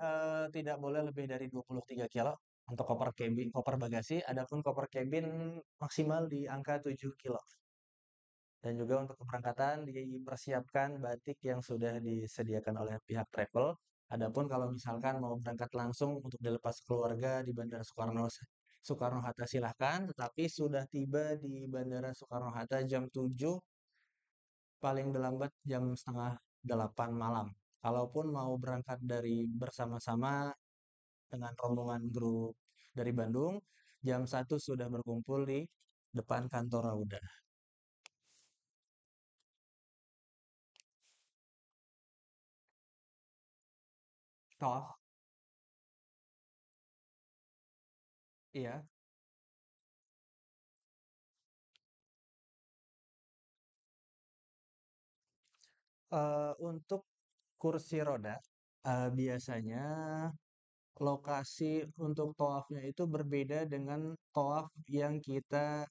tidak boleh lebih dari 23 kilo untuk koper cabin, koper bagasi. Adapun koper cabin maksimal di angka 7 kilo. Dan juga untuk keberangkatan dipersiapkan batik yang sudah disediakan oleh pihak travel. Adapun kalau misalkan mau berangkat langsung untuk dilepas keluarga di Bandara Soekarno-Hatta silahkan, tetapi sudah tiba di Bandara Soekarno-Hatta jam 7, paling lambat jam setengah 8 malam. Kalaupun mau berangkat dari bersama-sama dengan rombongan grup dari Bandung, jam 1 sudah berkumpul di depan kantor Rauda. Toh, iya. Untuk kursi roda, biasanya lokasi untuk tawafnya itu berbeda dengan tawaf yang kita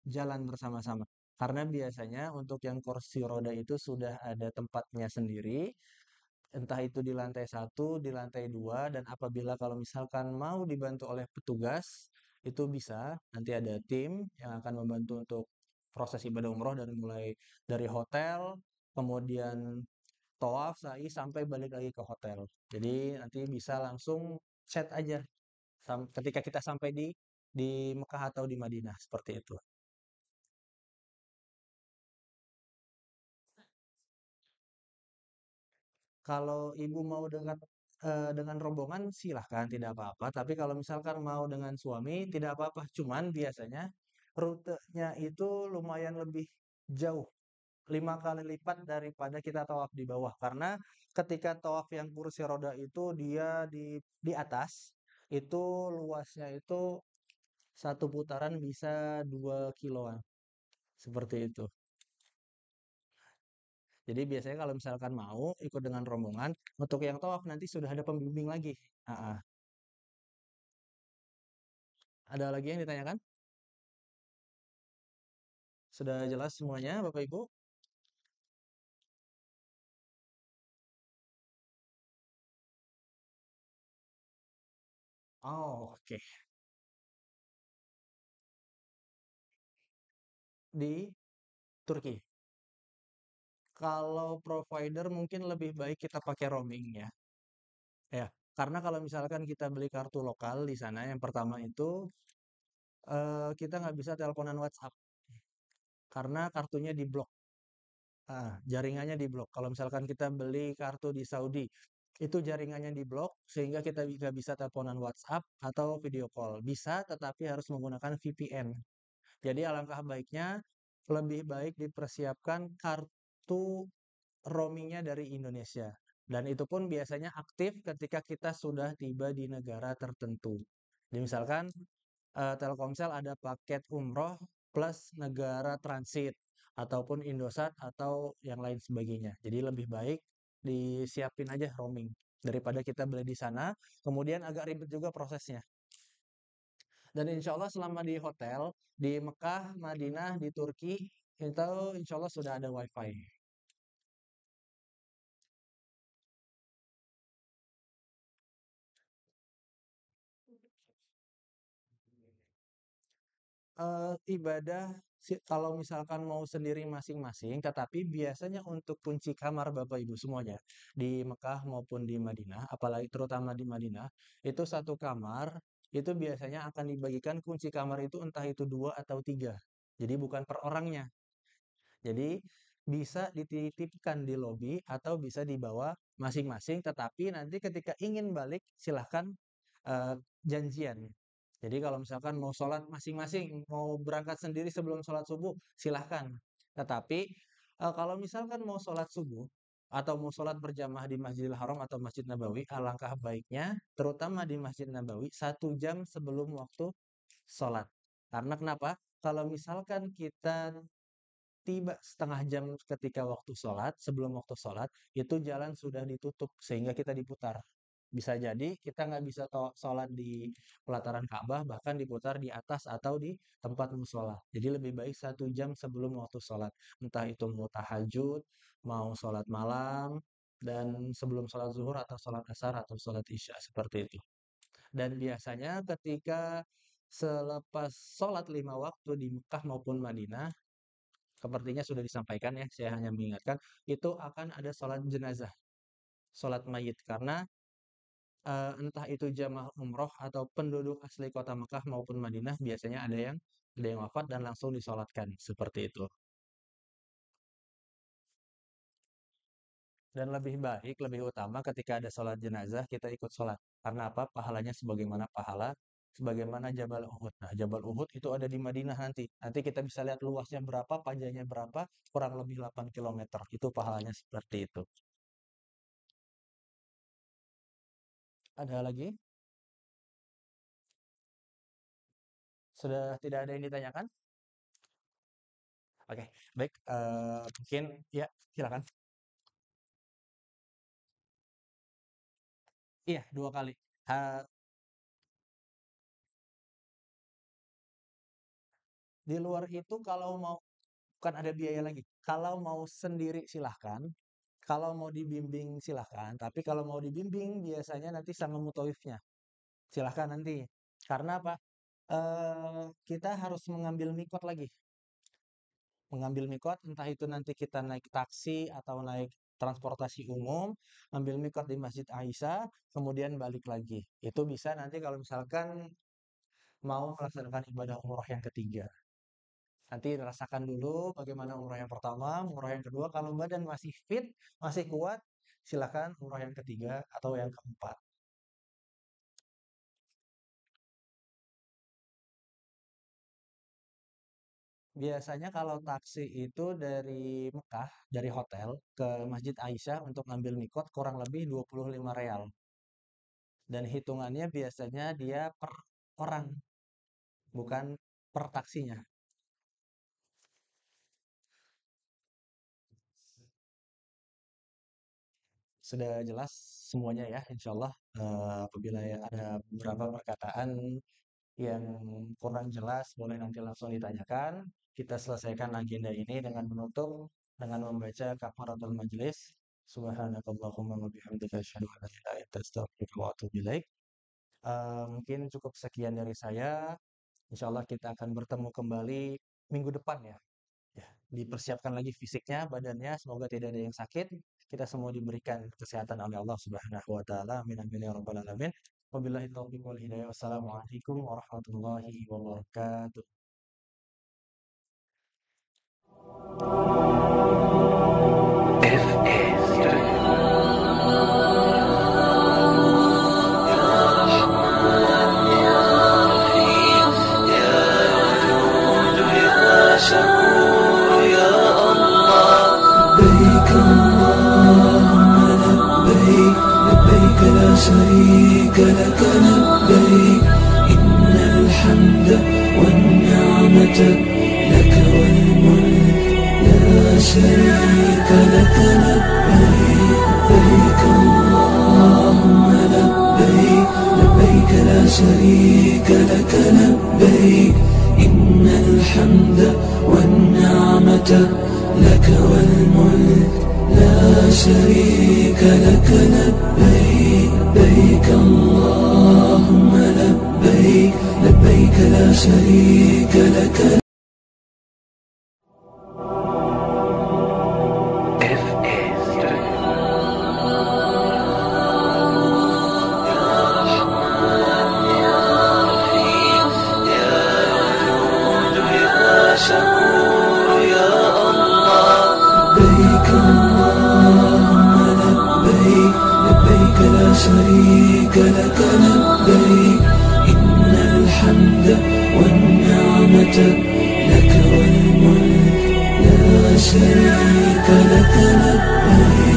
jalan bersama-sama. Karena biasanya untuk yang kursi roda itu sudah ada tempatnya sendiri, entah itu di lantai 1, di lantai 2, dan apabila kalau misalkan mau dibantu oleh petugas, itu bisa. Nanti ada tim yang akan membantu untuk proses ibadah umroh dari mulai dari hotel, kemudian tawaf, sa'i, sampai balik lagi ke hotel. Jadi nanti bisa langsung chat aja ketika kita sampai di Mekah atau di Madinah seperti itu. Kalau ibu mau dengan rombongan silahkan tidak apa-apa. Tapi kalau misalkan mau dengan suami tidak apa-apa. Cuman biasanya rutenya itu lumayan lebih jauh, 5 kali lipat daripada kita tawaf di bawah. Karena ketika tawaf yang kursi roda itu dia di atas, itu luasnya itu satu putaran bisa 2 kiloan. Seperti itu. Jadi biasanya kalau misalkan mau ikut dengan rombongan, untuk yang tawaf nanti sudah ada pembimbing lagi. Ah, ah. Ada lagi yang ditanyakan? Sudah jelas semuanya, Bapak Ibu? Oh, oke. Di Turki. Kalau provider mungkin lebih baik kita pakai roaming ya. Ya, karena kalau misalkan kita beli kartu lokal di sana, yang pertama itu kita nggak bisa teleponan WhatsApp karena kartunya diblok. Jaringannya diblok. Kalau misalkan kita beli kartu di Saudi, itu jaringannya diblok sehingga kita nggak bisa teleponan WhatsApp atau video call. Bisa, tetapi harus menggunakan VPN. Jadi alangkah baiknya lebih baik dipersiapkan kartu roamingnya dari Indonesia. Dan itu pun biasanya aktif ketika kita sudah tiba di negara tertentu. Jadi misalkan Telkomsel ada paket umroh plus negara transit ataupun Indosat atau yang lain sebagainya. Jadi lebih baik disiapin aja roaming daripada kita beli di sana, kemudian agak ribet juga prosesnya. Dan insya Allah selama di hotel di Mekah, Madinah, di Turki itu insya Allah sudah ada WiFi. Ibadah kalau misalkan mau sendiri masing-masing, tetapi biasanya untuk kunci kamar Bapak Ibu semuanya di Mekah maupun di Madinah, apalagi terutama di Madinah, itu satu kamar itu biasanya akan dibagikan kunci kamar itu entah itu 2 atau 3. Jadi bukan per orangnya. Jadi bisa dititipkan di lobi atau bisa dibawa masing-masing, tetapi nanti ketika ingin balik silahkan janjian. Jadi kalau misalkan mau sholat masing-masing, mau berangkat sendiri sebelum sholat subuh, silahkan. Tetapi kalau misalkan mau sholat subuh atau mau sholat berjamaah di Masjidil Haram atau Masjid Nabawi, alangkah baiknya, terutama di Masjid Nabawi, 1 jam sebelum waktu sholat. Karena kenapa? Kalau misalkan kita tiba setengah jam ketika waktu sholat, sebelum waktu sholat, itu jalan sudah ditutup sehingga kita diputar. Bisa jadi kita nggak bisa sholat di pelataran Ka'bah, bahkan diputar di atas atau di tempat musola. Jadi lebih baik 1 jam sebelum waktu sholat. Entah itu mau tahajud, mau sholat malam, dan sebelum sholat zuhur atau sholat asar atau sholat isya seperti itu. Dan biasanya ketika selepas sholat 5 waktu di Mekah maupun Madinah, sepertinya sudah disampaikan ya, saya hanya mengingatkan, itu akan ada sholat jenazah, sholat mayit. Karena entah itu jamaah umroh atau penduduk asli kota Mekah maupun Madinah, biasanya ada yang wafat dan langsung disolatkan, seperti itu. Dan lebih baik, lebih utama ketika ada sholat jenazah, kita ikut sholat. Karena apa? Pahalanya sebagaimana Jabal Uhud. Nah, Jabal Uhud itu ada di Madinah nanti. Nanti kita bisa lihat luasnya berapa, panjangnya berapa, kurang lebih 8 km. Itu pahalanya seperti itu. Ada lagi? Sudah tidak ada yang ditanyakan? Oke, baik. Mungkin ya, silakan. Iya, 2 kali. Di luar itu kalau mau, bukan ada biaya lagi. Kalau mau sendiri silahkan. Kalau mau dibimbing silahkan. Tapi kalau mau dibimbing biasanya nanti sama mutawifnya. Silahkan nanti. Karena apa? Kita harus mengambil mikot lagi. Mengambil mikot, entah itu nanti kita naik taksi atau naik transportasi umum, ambil mikot di Masjid Aisyah, kemudian balik lagi. Itu bisa nanti kalau misalkan mau melaksanakan ibadah umroh yang ketiga. Nanti rasakan dulu bagaimana umroh yang pertama, umroh yang kedua. Kalau badan masih fit, masih kuat, silakan umroh yang ketiga atau yang keempat. Biasanya kalau taksi itu dari Mekah, dari hotel ke Masjid Aisyah untuk ngambil mikot kurang lebih 25 real. Dan hitungannya biasanya dia per orang, bukan per taksinya. Sudah jelas semuanya ya, insya Allah. Apabila ada beberapa perkataan yang kurang jelas, boleh nanti langsung ditanyakan. Kita selesaikan agenda ini dengan menutup dengan membaca kafaratul majelis. Subhanakallahumma wa bihamdika asyhadu an la ilaha illa anta astaghfiruka wa atubu ilaik. Mungkin cukup sekian dari saya. Insya Allah kita akan bertemu kembali minggu depan ya. Ya, dipersiapkan lagi fisiknya, badannya, semoga tidak ada yang sakit. Kita semua diberikan kesehatan oleh Allah Subhanahu wa taala. Amin amin ya rabbal alamin. Wabillahi taufiq wal hidayah. Wassalamualaikum warahmatullahi wabarakatuh. شكور والنعمة لك والملك لا شريك لك. لبيك اللهم لبيك لبيك لا شريك لك. لبيك إن الحمد والنعمة لك والملك لا شريك لك. لبيك لبيك اللهم لبيك لبيك لا شريك لك. لبيك اللهم لبيك لبيك لا شريك لك. لبيك إن الحمد والنعمة لك والملك لا شريك لك. لبيك